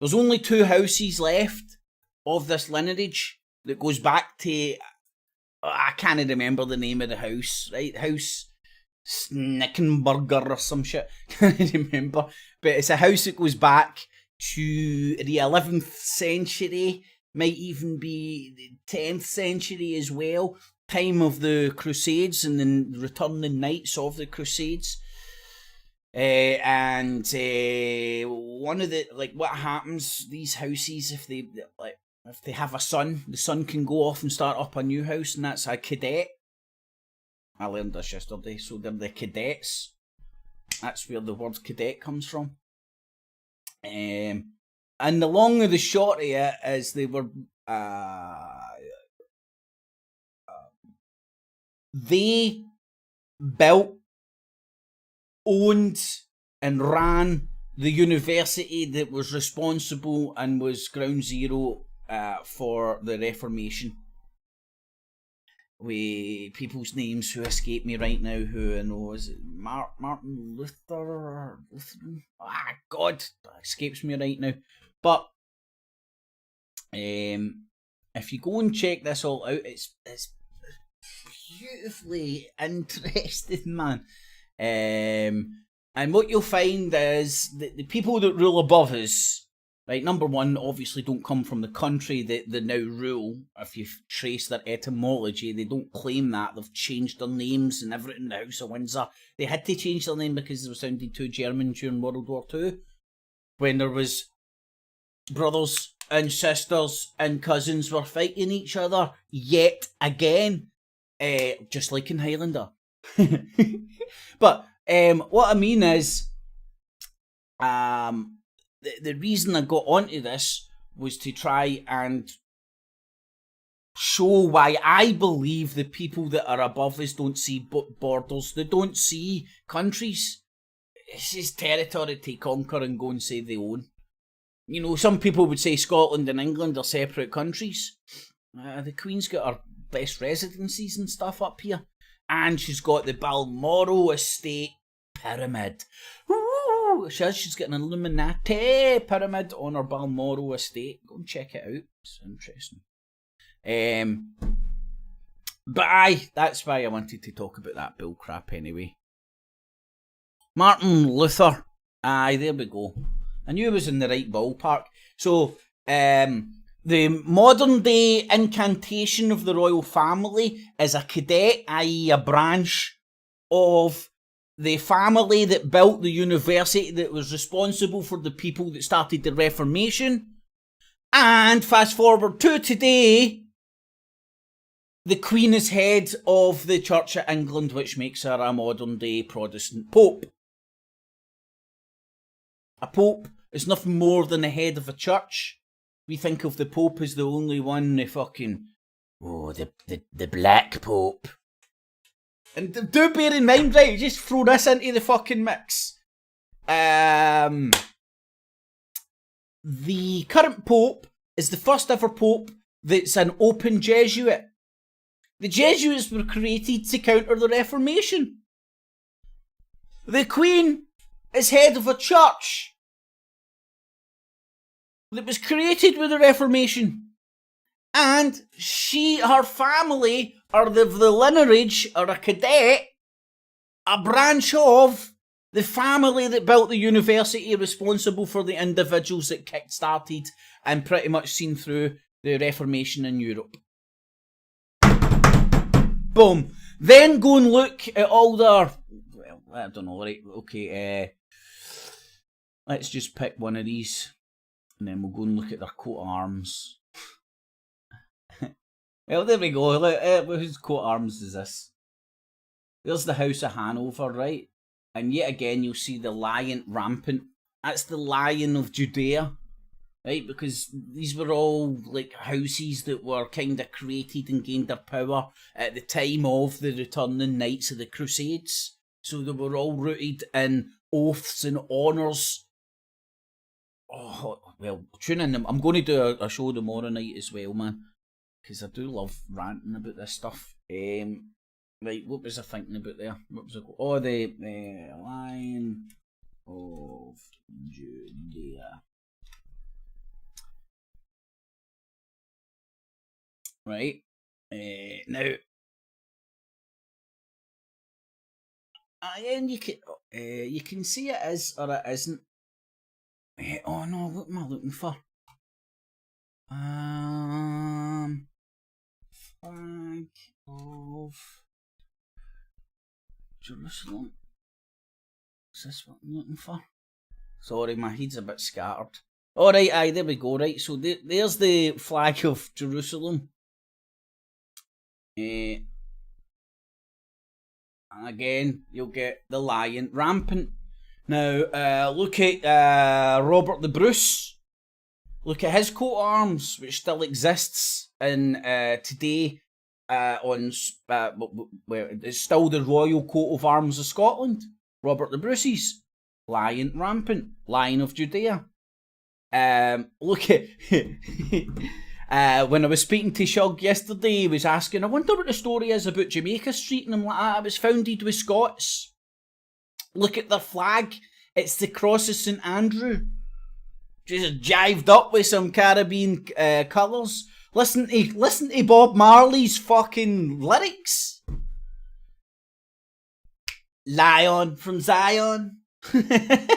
there's only two houses left of this lineage that goes back to I can't remember the name of the house, right? House Snickenburger or some shit. Can't remember. But it's a house that goes back to the 11th century, might even be the 10th century as well. Time of the Crusades and the returning knights of the Crusades. And one of the, like, what happens, these houses, if they have a son, the son can go off and start up a new house, and that's a cadet. I learned this yesterday, so they're the cadets. That's where the word cadet comes from. And the long of the short of it is they were they built, owned and ran the university that was responsible and was ground zero for the Reformation. With people's names who escape me right now, who I know, is it Martin Luther or Lutheran? Ah, God, that escapes me right now. But if you go and check this all out, it's beautifully interesting, man. And what you'll find is that the people that rule above us, right, number one, obviously don't come from the country that they now rule. If you trace their etymology, they don't claim that. They've changed their names and everything in the House of Windsor. They had to change their name because they were sounding too German during World War II, when there was brothers and sisters and cousins were fighting each other yet again, just like in Highlander. But what I mean is, the reason I got onto this was to try and show why I believe the people that are above us don't see borders. They don't see countries. This is territory to conquer and go and say they own. You know, some people would say Scotland and England are separate countries. The Queen's got her best residencies and stuff up here. And she's got the Balmoral Estate Pyramid. Ooh, she's got an Illuminati pyramid on her Balmoral Estate. Go and check it out. It's interesting. But aye, that's why I wanted to talk about that bull crap anyway. Martin Luther. Aye, there we go. I knew I was in the right ballpark. So, The modern day incantation of the royal family is a cadet, i.e. a branch of the family that built the university that was responsible for the people that started the Reformation. And fast forward to today, the Queen is head of the Church of England, which makes her a modern day Protestant Pope. A Pope is nothing more than the head of a church. We think of the Pope as the only one, the fucking, the Black Pope. And do bear in mind, right, just throw this into the fucking mix. The current Pope is the first ever Pope that's an open Jesuit. The Jesuits were created to counter the Reformation. The Queen is head of a church that was created with the Reformation. And her family are the lineage, or a cadet, a branch of the family that built the university, responsible for the individuals that kick-started and pretty much seen through the Reformation in Europe. Boom. Then go and look at all their, well, I don't know, right, okay, let's just pick one of these, and then we'll go and look at their coat of arms. Well, there we go. Whose coat of arms is this? There's the House of Hanover, right? And yet again, you'll see the lion rampant. That's the Lion of Judea, right? Because these were all like houses that were kind of created and gained their power at the time of the returning Knights of the Crusades. So they were all rooted in oaths and honours. Oh, well, tune in. I'm going to do a show tomorrow night as well, man. Because I do love ranting about this stuff. Right, what was I thinking about there? What was the Lion of Judea. Right, now, and you can see it is or it isn't. Oh no, what am I looking for? Flag of Jerusalem. Is this what I'm looking for? Sorry, my head's a bit scattered. Alright, aye, there we go, right. So there's the flag of Jerusalem. And again, you'll get the lion rampant. Now, look at Robert the Bruce. Look at his coat of arms, which still exists in today. It's still the royal coat of arms of Scotland. Robert the Bruce's lion rampant, Lion of Judea. Look at when I was speaking to Shug yesterday, he was asking, I wonder what the story is about Jamaica Street, and I'm like, it was founded with Scots. Look at their flag, it's the Cross of St Andrew, just jived up with some Caribbean colours. Listen to Bob Marley's fucking lyrics. Lion from Zion. I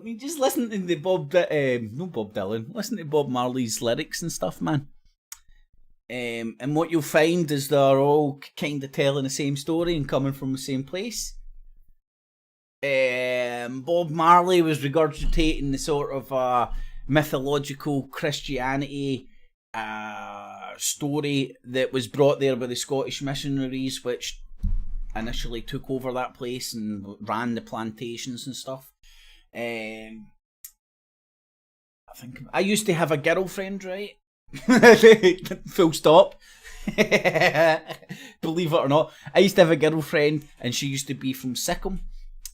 mean, just listen to the listen to Bob Marley's lyrics and stuff, man. And what you'll find is they're all kind of telling the same story and coming from the same place. Bob Marley was regurgitating the sort of mythological Christianity story that was brought there by the Scottish missionaries, which initially took over that place and ran the plantations and stuff. I think I used to have a girlfriend, right? Full stop. Believe it or not, I used to have a girlfriend, and she used to be from Sikkim.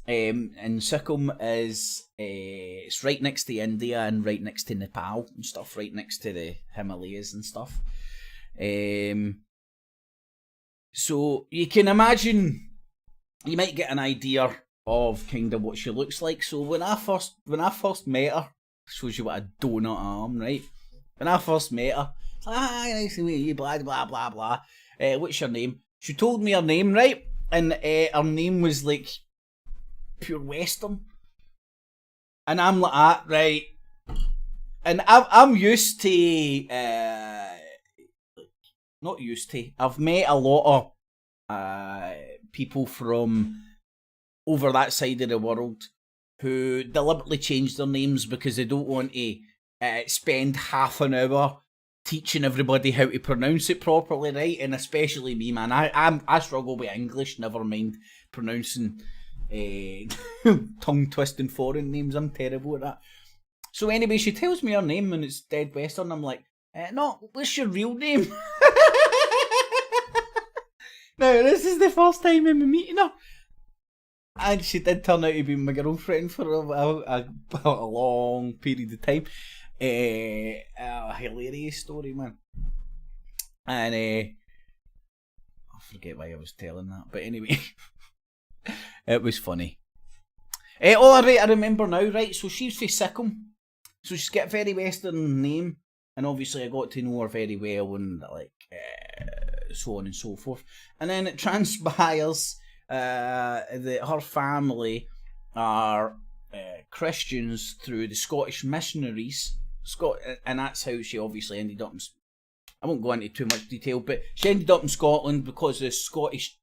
And Sikkim is it's right next to India and right next to Nepal and stuff, right next to the Himalayas and stuff. So you can imagine, you might get an idea of kind of what she looks like. So when I first met her, shows you what a donut I am, right? When I first met her, it's like, hi, nice to meet you, blah blah blah blah. What's your name? She told me her name, right? And her name was like Pure Western. And I'm like, right. And I'm used to, not used to, I've met a lot of people from over that side of the world who deliberately change their names because they don't want to spend half an hour teaching everybody how to pronounce it properly, right? And especially me, man. I struggle with English, never mind pronouncing tongue-twisting foreign names. I'm terrible at that. So anyway, she tells me her name and it's dead Western. I'm like, no, what's your real name? Now, this is the first time I'm meeting her. And she did turn out to be my girlfriend for a long period of time. A hilarious story, man. And I forget why I was telling that, but anyway, it was funny. Right, I remember now, right? So she's from Sikkim, so she's got a very Western name, and obviously I got to know her very well, and like so on and so forth. And then it transpires that her family are Christians through the Scottish missionaries. And that's how she obviously ended up in, I won't go into too much detail, but she ended up in Scotland because of Scottish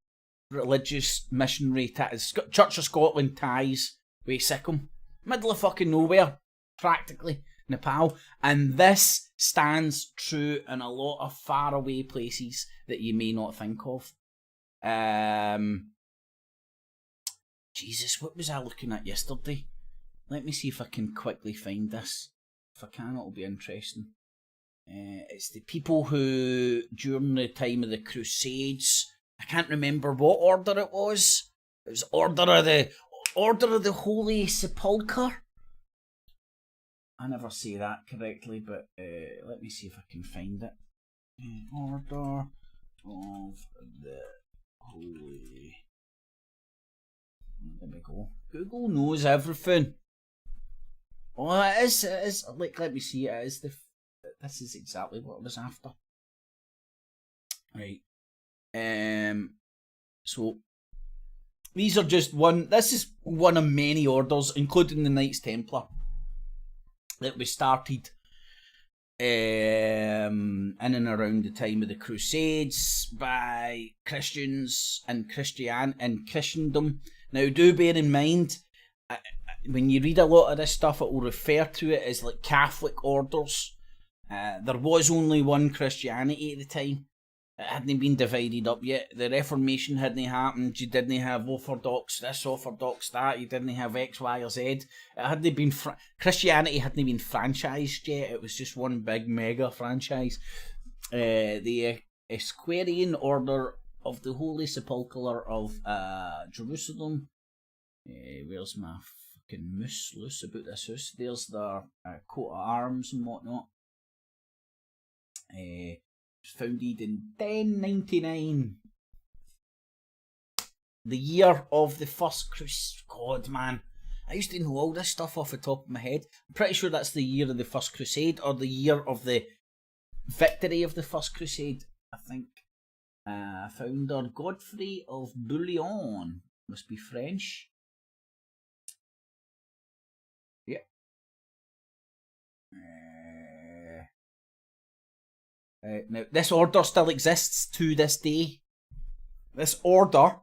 religious missionary Church of Scotland ties with Sikkim. Middle of fucking nowhere, practically, Nepal. And this stands true in a lot of faraway places that you may not think of. Jesus, what was I looking at yesterday? Let me see if I can quickly find this. If I can, it'll be interesting. It's the people who, during the time of the Crusades, I can't remember what order it was. It was Order of the Holy Sepulchre. I never say that correctly, but let me see if I can find it. Order of the Holy. There we go. Google knows everything. Oh, it is. Like, let me see. It is this is exactly what I was after. Right. So these are just one. This is one of many orders, including the Knights Templar, that was started in and around the time of the Crusades by Christians and Christendom. Now, do bear in mind, when you read a lot of this stuff, it will refer to it as like Catholic orders. There was only one Christianity at the time. It hadn't been divided up yet. The Reformation hadn't happened. You didn't have Orthodox this, Orthodox that. You didn't have X, Y, or Z. It hadn't been Christianity hadn't been franchised yet. It was just one big mega franchise. The Esquerian Order of the Holy Sepulchre of Jerusalem. Where's my fucking moose loose about this house? There's their coat of arms and whatnot. It was founded in 1099. The year of the first crusade. God, man. I used to know all this stuff off the top of my head. I'm pretty sure that's the year of the first crusade, or the year of the victory of the first crusade, I think. Founder Godfrey of Bouillon. Must be French. Yeah. Now, this order still exists to this day. This order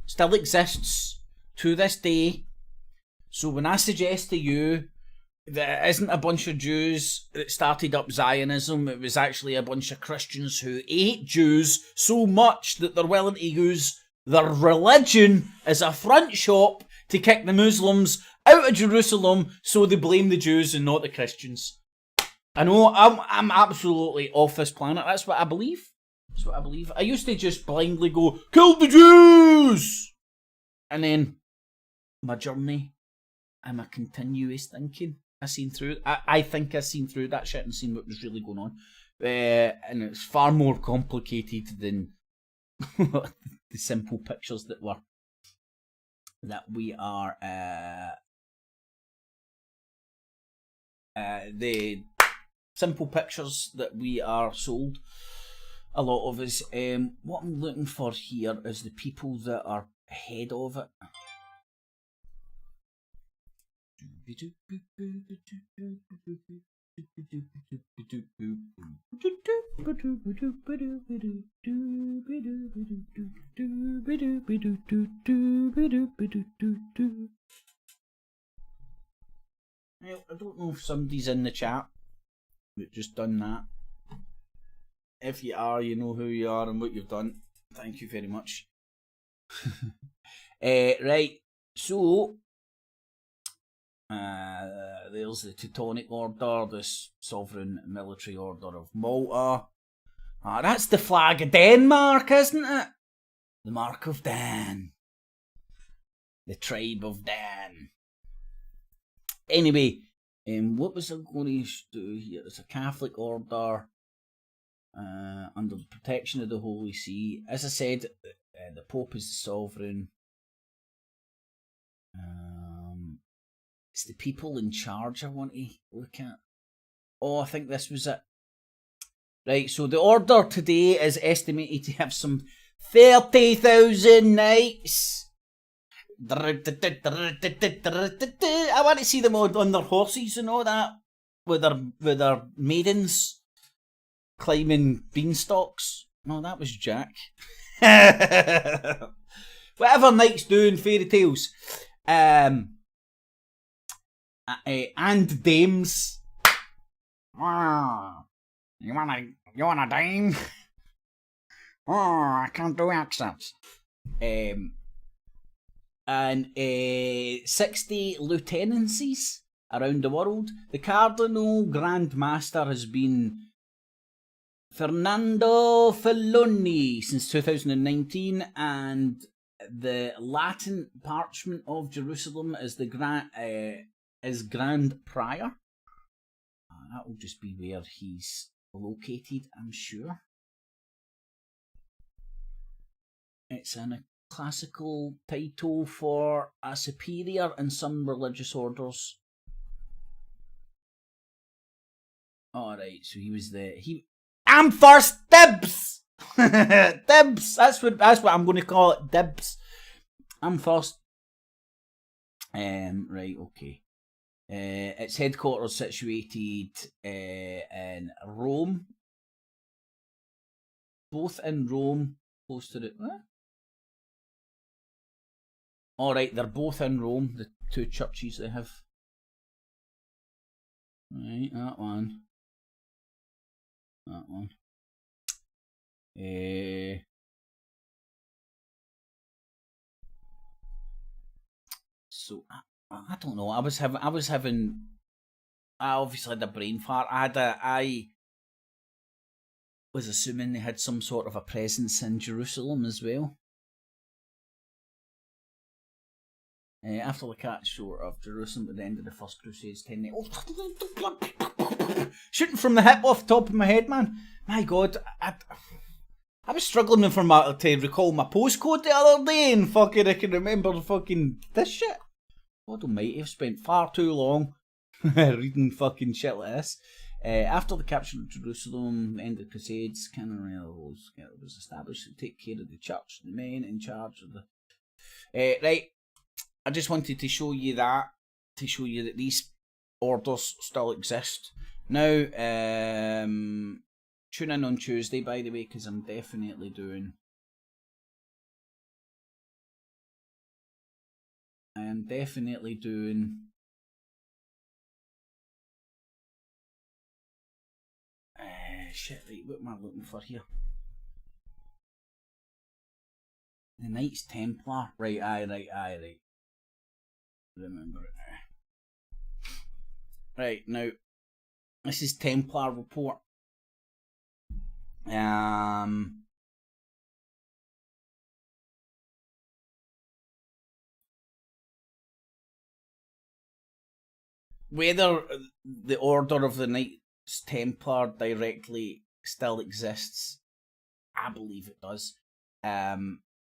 still exists to this day. So when I suggest to you that it isn't a bunch of Jews that started up Zionism, it was actually a bunch of Christians who hate Jews so much that they're willing to use their religion as a front shop to kick the Muslims out of Jerusalem, so they blame the Jews and not the Christians. I know, I'm absolutely off this planet. That's what I believe. That's what I believe. I used to just blindly go, kill the Jews! And then my journey and my continuous thinking, I think I seen through that shit and seen what was really going on. And it's far more complicated than the simple pictures that we are the simple pictures that we are sold, a lot of us. What I'm looking for here is the people that are ahead of it. Well, I don't know if somebody's in the chat but just done that. If you are, you know who you are and what you've done. Thank you very much. Right, so there's the Teutonic Order, the Sovereign Military Order of Malta. That's the flag of Denmark, isn't it? The Mark of Dan. The Tribe of Dan. Anyway, what was I going to do here? It's a Catholic order under the protection of the Holy See. As I said, the Pope is the sovereign. It's the people in charge I want to look at. Oh, I think this was it. Right, so the order today is estimated to have some 30,000 knights. I want to see them on their horses and all that, with their maidens climbing beanstalks. No, that was Jack. Whatever knights do in fairy tales. And dames. You want a dame? Oh, I can't do accents. And 60 lieutenancies around the world. The Cardinal Grand Master has been Fernando Filoni since 2019, and the Latin Parchment of Jerusalem is the Grand Prior. That will just be where he's located, I'm sure. It's a classical title for a superior in some religious orders. Alright, so he was I'm first, dibs! Dibs! That's what I'm going to call it, dibs. I'm first. Right, okay. Its headquarters situated in Rome. Both in Rome, close to the... What? Alright, they're both in Rome, the two churches they have. Right, that one. That one. So I don't know. I obviously had a brain fart. I was assuming they had some sort of a presence in Jerusalem as well. After the cat short of Jerusalem at the end of the First Crusades, 10 shooting from the hip off the top of my head, man. My God, I was struggling to recall my postcode the other day, and fucking I can remember fucking this shit. God almighty, I've spent far too long reading fucking shit like this. After the capture of Jerusalem, the end of the Crusades, Canada was established to take care of the church, the men in charge of the... right, I just wanted to show you that these orders still exist. Now, tune in on Tuesday, by the way, because I'm definitely doing... shit, right, what am I looking for here? The Knights Templar. Right, aye. Remember it now. Right, now, this is Templar report. Whether the Order of the Knights Templar directly still exists, I believe it does.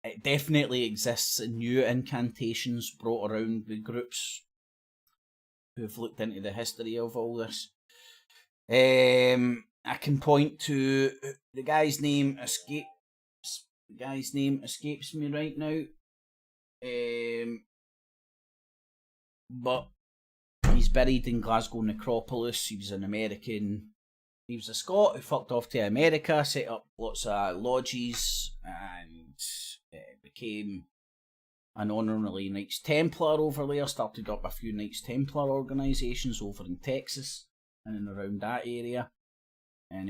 It definitely exists in new incantations brought around the groups who have looked into the history of all this. I can point to the guy's name escapes me right now. But he's buried in Glasgow necropolis. He was an American. He was a Scot who fucked off to America, set up lots of lodges, and became an honorary Knights Templar over there. Started up a few Knights Templar organisations over in Texas and in around that area. And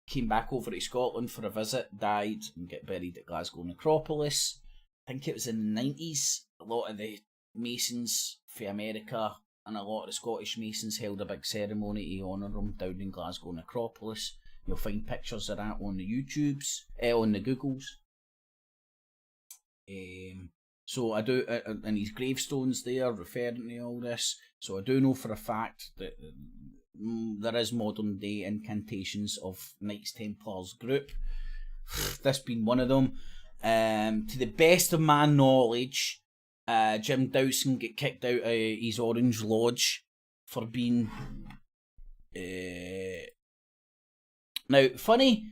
came back over to Scotland for a visit, died, and get buried at Glasgow necropolis. I think it was in the 90s. A lot of the Masons for America and a lot of the Scottish Masons held a big ceremony to honour him down in Glasgow necropolis. You'll find pictures of that on the YouTubes, on the Googles. So I do, and his gravestone's there referring to all this. So I do know for a fact that there is modern day incantations of Knights Templars group. This being one of them. To the best of my knowledge, Jim Dowson get kicked out of his Orange Lodge for being now funny.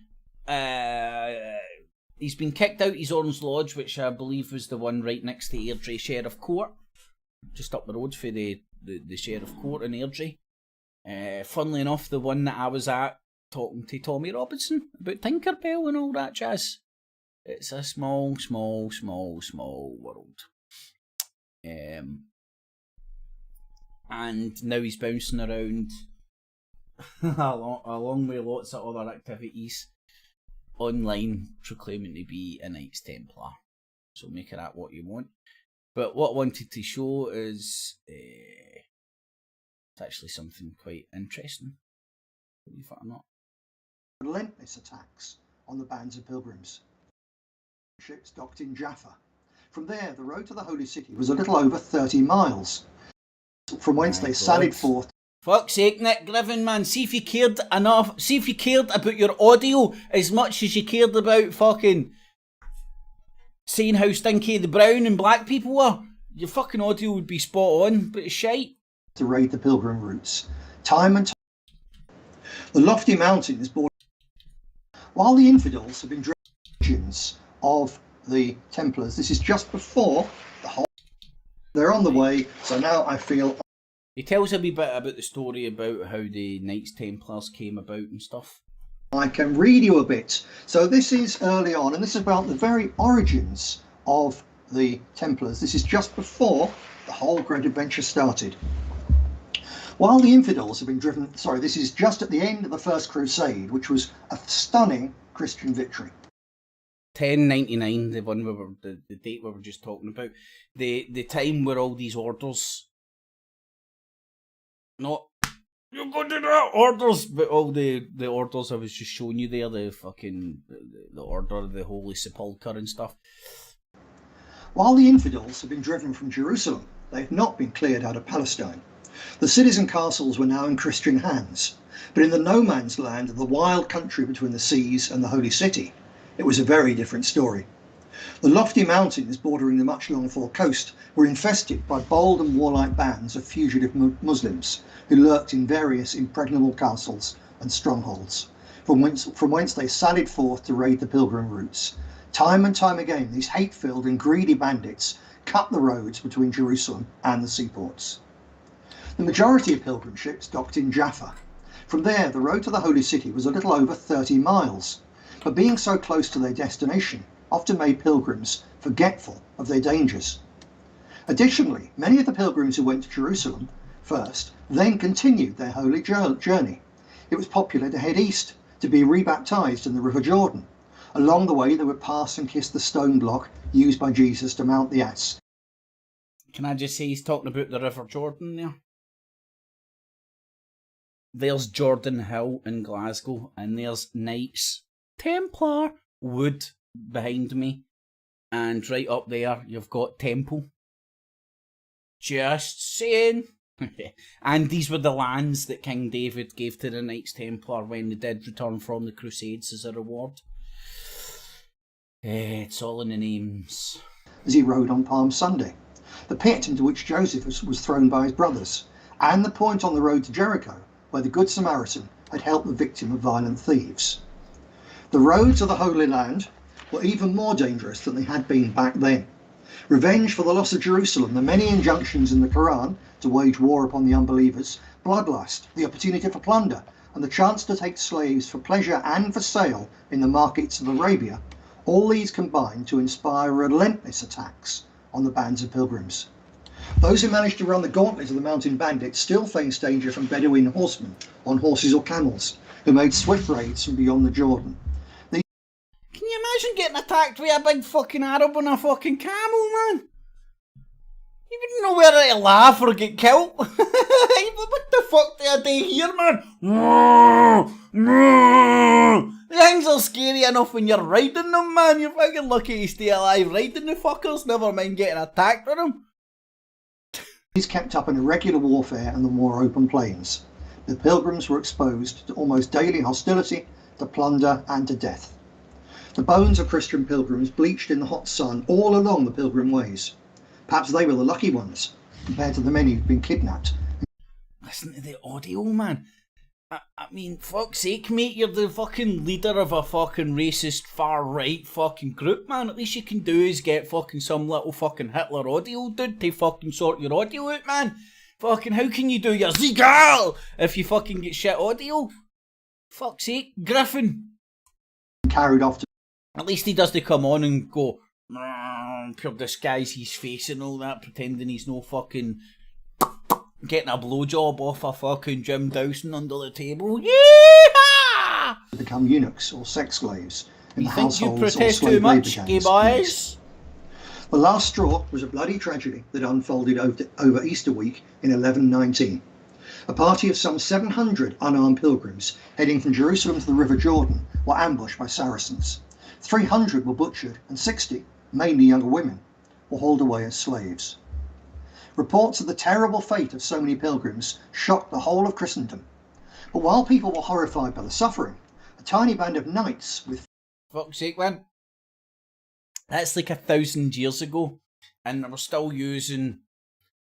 He's been kicked out his Orange Lodge, which I believe was the one right next to Airdrie Sheriff Court, just up the road for the Sheriff Court in Airdrie. Funnily enough, the one that I was at talking to Tommy Robinson about Tinkerbell and all that jazz. It's a small world. And now he's bouncing around along with lots of other activities online, proclaiming to be a Knights Templar. So make of that what you want. But what I wanted to show is it's actually something quite interesting, believe it or not. Relentless attacks on the bands of pilgrims. Ships docked in Jaffa. From there, the road to the Holy City was a little over 30 miles, from whence they sallied forth. Fuck's sake, Nick Griffin, man, see if you cared enough, see if you cared about your audio as much as you cared about fucking saying how stinky the brown and black people were. Your fucking audio would be spot on, but it's shite. To raid the pilgrim routes, time and time. The lofty mountains border. While the infidels have been regions of the Templars, this is just before the whole. They're on the way, so now I feel. He tells a wee bit about the story about how the Knights Templars came about and stuff. I can read you a bit. So this is early on, and this is about the very origins of the Templars. This is just before the whole great adventure started. While the infidels have been driven, this is just at the end of the First Crusade, which was a stunning Christian victory. 1099, the one the date we were just talking about, the time where all these orders, not you're going to do orders, but all the orders I was just showing you there, the order of the Holy Sepulchre and stuff. While the infidels have been driven from Jerusalem, they've not been cleared out of Palestine. The cities and castles were now in Christian hands, but in the no man's land of the wild country between the seas and the Holy City, it was a very different story. The lofty mountains bordering the much longed for coast were infested by bold and warlike bands of fugitive Muslims who lurked in various impregnable castles and strongholds, from whence they sallied forth to raid the pilgrim routes. Time and time again, these hate-filled and greedy bandits cut the roads between Jerusalem and the seaports. The majority of pilgrim ships docked in Jaffa. From there, the road to the Holy City was a little over 30 miles, but being so close to their destination often made pilgrims forgetful of their dangers. Additionally, many of the pilgrims who went to Jerusalem first then continued their holy journey. It was popular to head east to be rebaptized in the River Jordan. Along the way, they would pass and kiss the stone block used by Jesus to mount the ass. Can I just say he's talking about the River Jordan there? There's Jordan Hill in Glasgow, and there's Knights Templar Wood behind me, and right up there you've got Temple. Just saying. And these were the lands that King David gave to the Knights Templar when they did return from the Crusades as a reward. It's all in the names. As he rode on Palm Sunday, the pit into which Joseph was thrown by his brothers, and the point on the road to Jericho where the Good Samaritan had helped the victim of violent thieves. The roads of the Holy Land were even more dangerous than they had been back then. Revenge for the loss of Jerusalem, the many injunctions in the Quran to wage war upon the unbelievers, bloodlust, the opportunity for plunder, and the chance to take slaves for pleasure and for sale in the markets of Arabia, all these combine to inspire relentless attacks on the bands of pilgrims. Those who managed to run the gauntlet of the mountain bandits still face danger from Bedouin horsemen on horses or camels, who made swift raids from beyond the Jordan. Can you imagine getting attacked by a big fucking Arab on a fucking camel, man? You wouldn't know whether to laugh or get killed. What the fuck do I do here, man? The things are scary enough when you're riding them, man. You're fucking lucky to stay alive riding the fuckers, never mind getting attacked with them. These kept up an irregular warfare on the more open plains. The pilgrims were exposed to almost daily hostility, to plunder and to death. The bones of Christian pilgrims bleached in the hot sun all along the pilgrim ways. Perhaps they were the lucky ones, compared to the many who'd been kidnapped. Listen to the audio, man. I mean, fuck's sake, mate, you're the fucking leader of a fucking racist far-right fucking group, man. At least you can do is get fucking some little fucking Hitler audio dude to fucking sort your audio out, man. Fucking, how can you do your Zigal if you fucking get shit audio? Fuck's sake, Griffin. Carried off to... At least he doesn't come on and go, pure disguise his face and all that, pretending he's no fucking... getting a blowjob off a fucking Jim Dawson under the table. Yeehaw! Become eunuchs or sex slaves in You the think you households or protest slave too much, labour gay gangs. boys? The last straw was a bloody tragedy that unfolded over Easter week in 1119. A party of some 700 unarmed pilgrims heading from Jerusalem to the River Jordan were ambushed by Saracens. 300 were butchered and 60, mainly younger women, were hauled away as slaves. Reports of the terrible fate of so many pilgrims shocked the whole of Christendom. But while people were horrified by the suffering, a tiny band of knights with... Fuck's sake, man. That's like 1,000 years ago, and they were still using,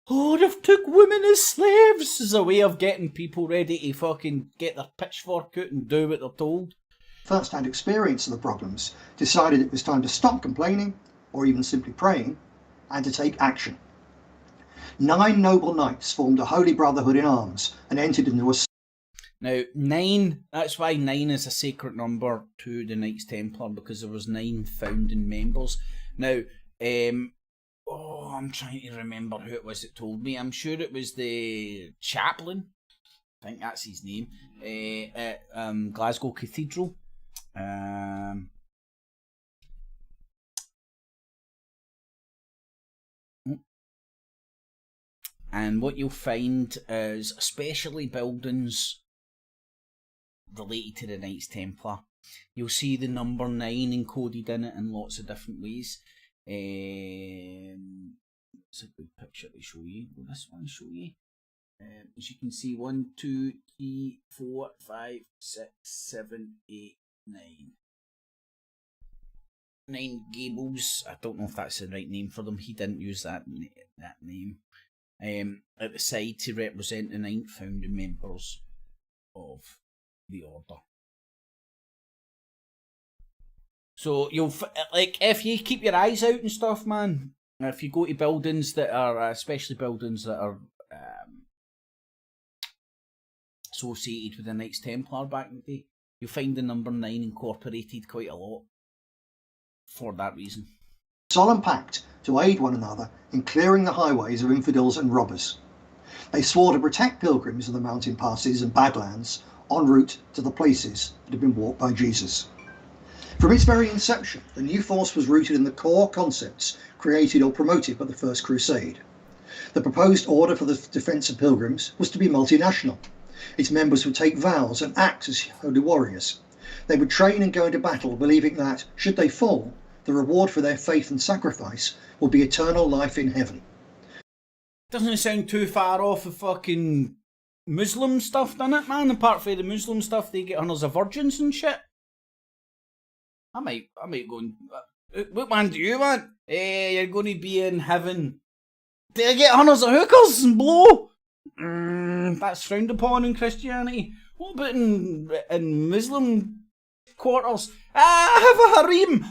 oh, they've took women as slaves as a way of getting people ready to fucking get their pitchfork out and do what they're told. first-hand experience of the problems, decided it was time to stop complaining, or even simply praying, and to take action. 9 noble knights formed a holy brotherhood in arms and entered into a... Now, 9, that's why 9 is a sacred number to the Knights Templar, because there was 9 founding members. Now, I'm trying to remember who it was that told me. I'm sure it was the chaplain, I think that's his name, at Glasgow Cathedral. And what you'll find is, especially buildings related to the Knights Templar, you'll see the number 9 encoded in it in lots of different ways. It's a good picture to show you. Will this one show you? As you can see, 1, 2, 3, 4, 5, 6, 7, 8, 9. 9 gables. I don't know if that's the right name for them. He didn't use that name. At the side to represent the 9 founding members of the order. So you'll like, if you keep your eyes out and stuff, man. If you go to buildings that are, especially buildings that are associated with the Knights Templar back in the day, you'll find the number 9 incorporated quite a lot for that reason. Solemn pact to aid one another in clearing the highways of infidels and robbers. They swore to protect pilgrims of the mountain passes and badlands en route to the places that had been walked by Jesus. From its very inception, the new force was rooted in the core concepts created or promoted by the First Crusade. The proposed order for the defence of pilgrims was to be multinational. Its members would take vows and act as holy warriors. They would train and go into battle believing that, should they fall, the reward for their faith and sacrifice would be eternal life in heaven. Doesn't sound too far off of fucking Muslim stuff, doesn't it, man? Apart from the Muslim stuff, they get hundreds of virgins and shit. I might go and... What one do you want? You're going to be in heaven. Do you get hundreds of hookers and blow? That's frowned upon in Christianity. What about in Muslim quarters. I have a harem.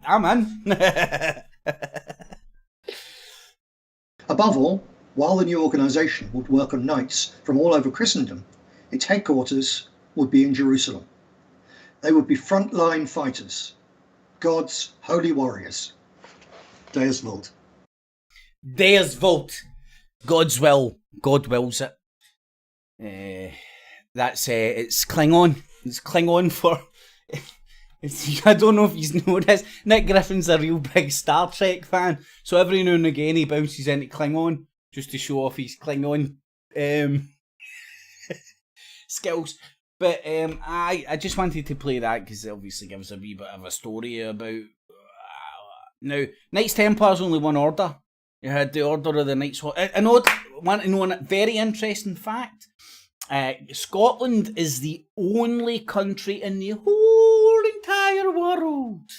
I'm in. Above all, while the new organisation would welcome knights from all over Christendom, its headquarters would be in Jerusalem. They would be frontline fighters, God's holy warriors. Deus Vult. Deus Vult. God's will. God wills it. That's it's Klingon. It's Klingon for. I don't know if you know this. Nick Griffin's a real big Star Trek fan, so every now and again he bounces into Klingon just to show off his Klingon skills. But I just wanted to play that because it obviously gives a wee bit of a story about. Now, Knights Templars only one order. You had the Order of the Knights. An odd, want to know a very interesting fact? Scotland is the only country in the whole entire world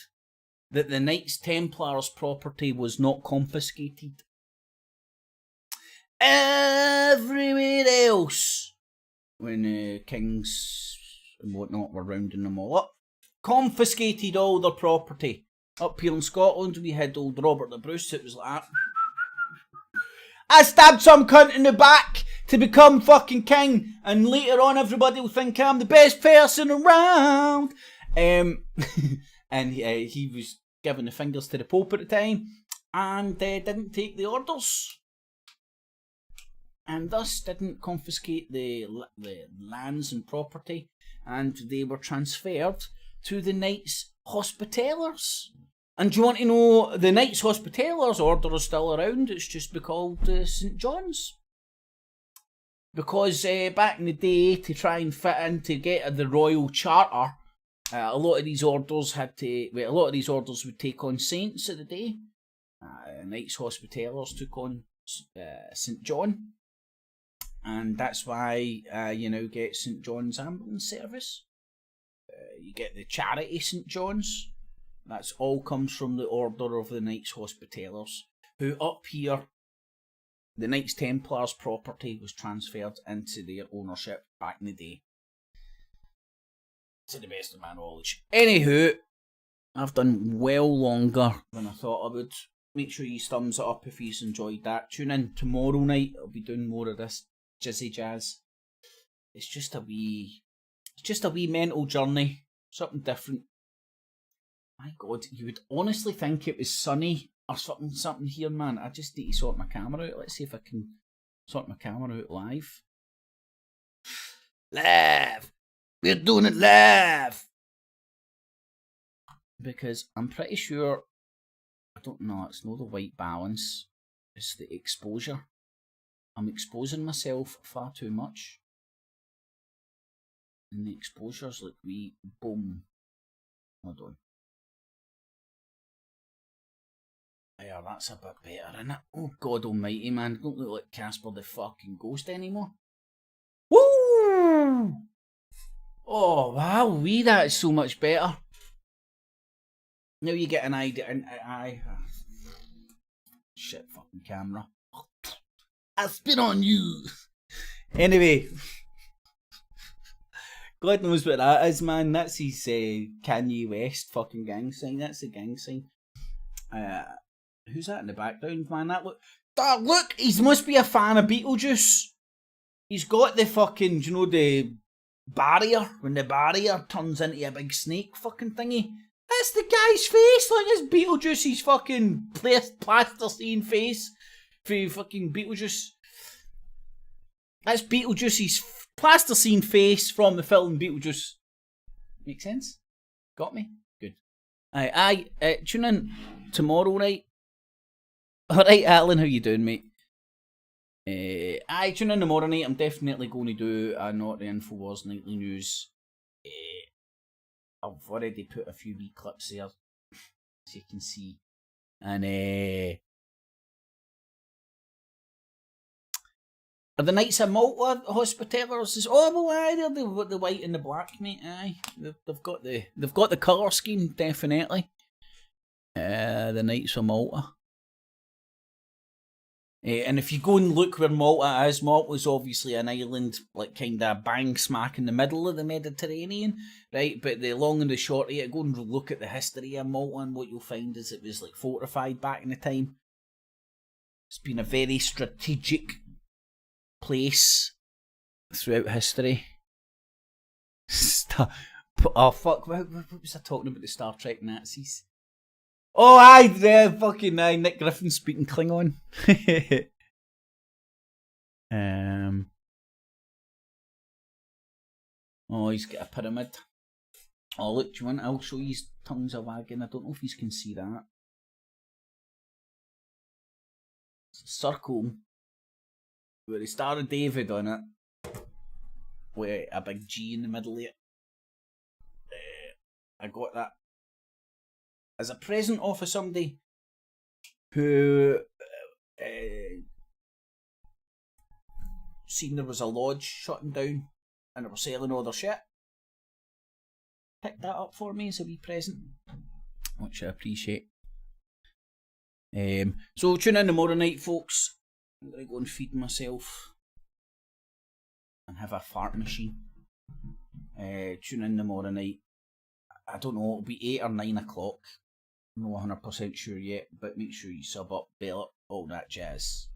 that the Knights Templars property was not confiscated. Everywhere else, when kings and whatnot were rounding them all up, confiscated all their property. Up here in Scotland, we had old Robert the Bruce. It was like that. I stabbed some cunt in the back to become fucking king, and later on everybody will think I'm the best person around. And he was giving the fingers to the Pope at the time, and didn't take the orders, and thus didn't confiscate the lands and property, and they were transferred to the Knights Hospitallers. And do you want to know, the Knights Hospitallers order is still around, it's just been called St John's. Because back in the day, to try and fit in to get the Royal Charter, a lot of these orders would take on saints of the day. Knights Hospitallers took on St John. And that's why you now get St John's ambulance service. You get the charity St John's. That's all comes from the Order of the Knights Hospitallers, who up here, the Knights Templars property was transferred into their ownership back in the day. To the best of my knowledge. Anywho, I've done well longer than I thought I would. Make sure you thumbs it up if you've enjoyed that. Tune in tomorrow night, I'll be doing more of this jizzy jazz. It's just a wee mental journey, something different. My God, you would honestly think it was sunny or something here, man. I just need to sort my camera out. Let's see if I can sort my camera out live. Live! We're doing it live! Because I'm pretty sure, I don't know, it's not the white balance, it's the exposure. I'm exposing myself far too much. And the exposure's like wee boom. Hold on. Yeah, that's a bit better, isn't it? Oh God almighty, man. Don't look like Casper the fucking Ghost anymore. Woo! Oh wow, that is so much better. Now you get an idea. Shit, fucking camera. I spit on you. Anyway. God knows what that is, man. That's his Kanye West fucking gang sign. That's the gang sign. Who's that in the background, man? Look, he must be a fan of Beetlejuice. He's got the fucking, you know, the barrier, when the barrier turns into a big snake fucking thingy. That's the guy's face, like it's Beetlejuice's fucking plasticine face for fucking Beetlejuice. That's Beetlejuice's plasticine face from the film Beetlejuice. Make sense? Got me? Good. Tune in tomorrow night. Alright, Alan, how you doing, mate? Tune in tomorrow night. I'm definitely going to do Not the Infowars Nightly News. I've already put a few wee clips there, as you can see. And are the Knights of Malta Hospitallers? Oh, well, aye, they're the white and the black, mate. Aye, they've got the colour scheme, definitely. The Knights of Malta. And if you go and look where Malta is, Malta's obviously an island, like kind of bang smack in the middle of the Mediterranean, right? But the long and the short of it, go and look at the history of Malta, and what you'll find is it was like fortified back in the time. It's been a very strategic place throughout history. Oh fuck! What was I talking about? The Star Trek Nazis. Oh, aye, fucking aye, Nick Griffin speaking Klingon. Oh, he's got a pyramid. Oh, look, do you want? I'll show you his tongues a wagging. I don't know if you can see that. It's a circle with the Star of David on it, with a big G in the middle of it. I got that as a present off of somebody who seen there was a lodge shutting down and they were selling all their shit. Picked that up for me as a wee present, which I appreciate. So tune in tomorrow night, folks. I'm going to go and feed myself and have a fart machine. Tune in tomorrow night. I don't know, it'll be 8 or 9 o'clock. I'm not 100% sure yet, but make sure you sub up, bell up, all that jazz.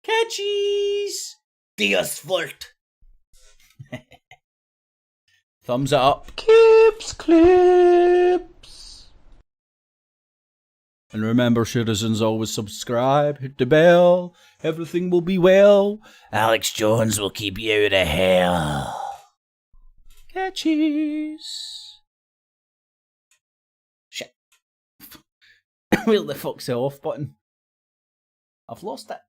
Catchies! Dios Volt! Thumbs up. Clips. And remember, citizens, always subscribe, hit the bell, everything will be well. Alex Jones will keep you out of hell. Catchies! Shit. Where the fuck's the off button? I've lost it.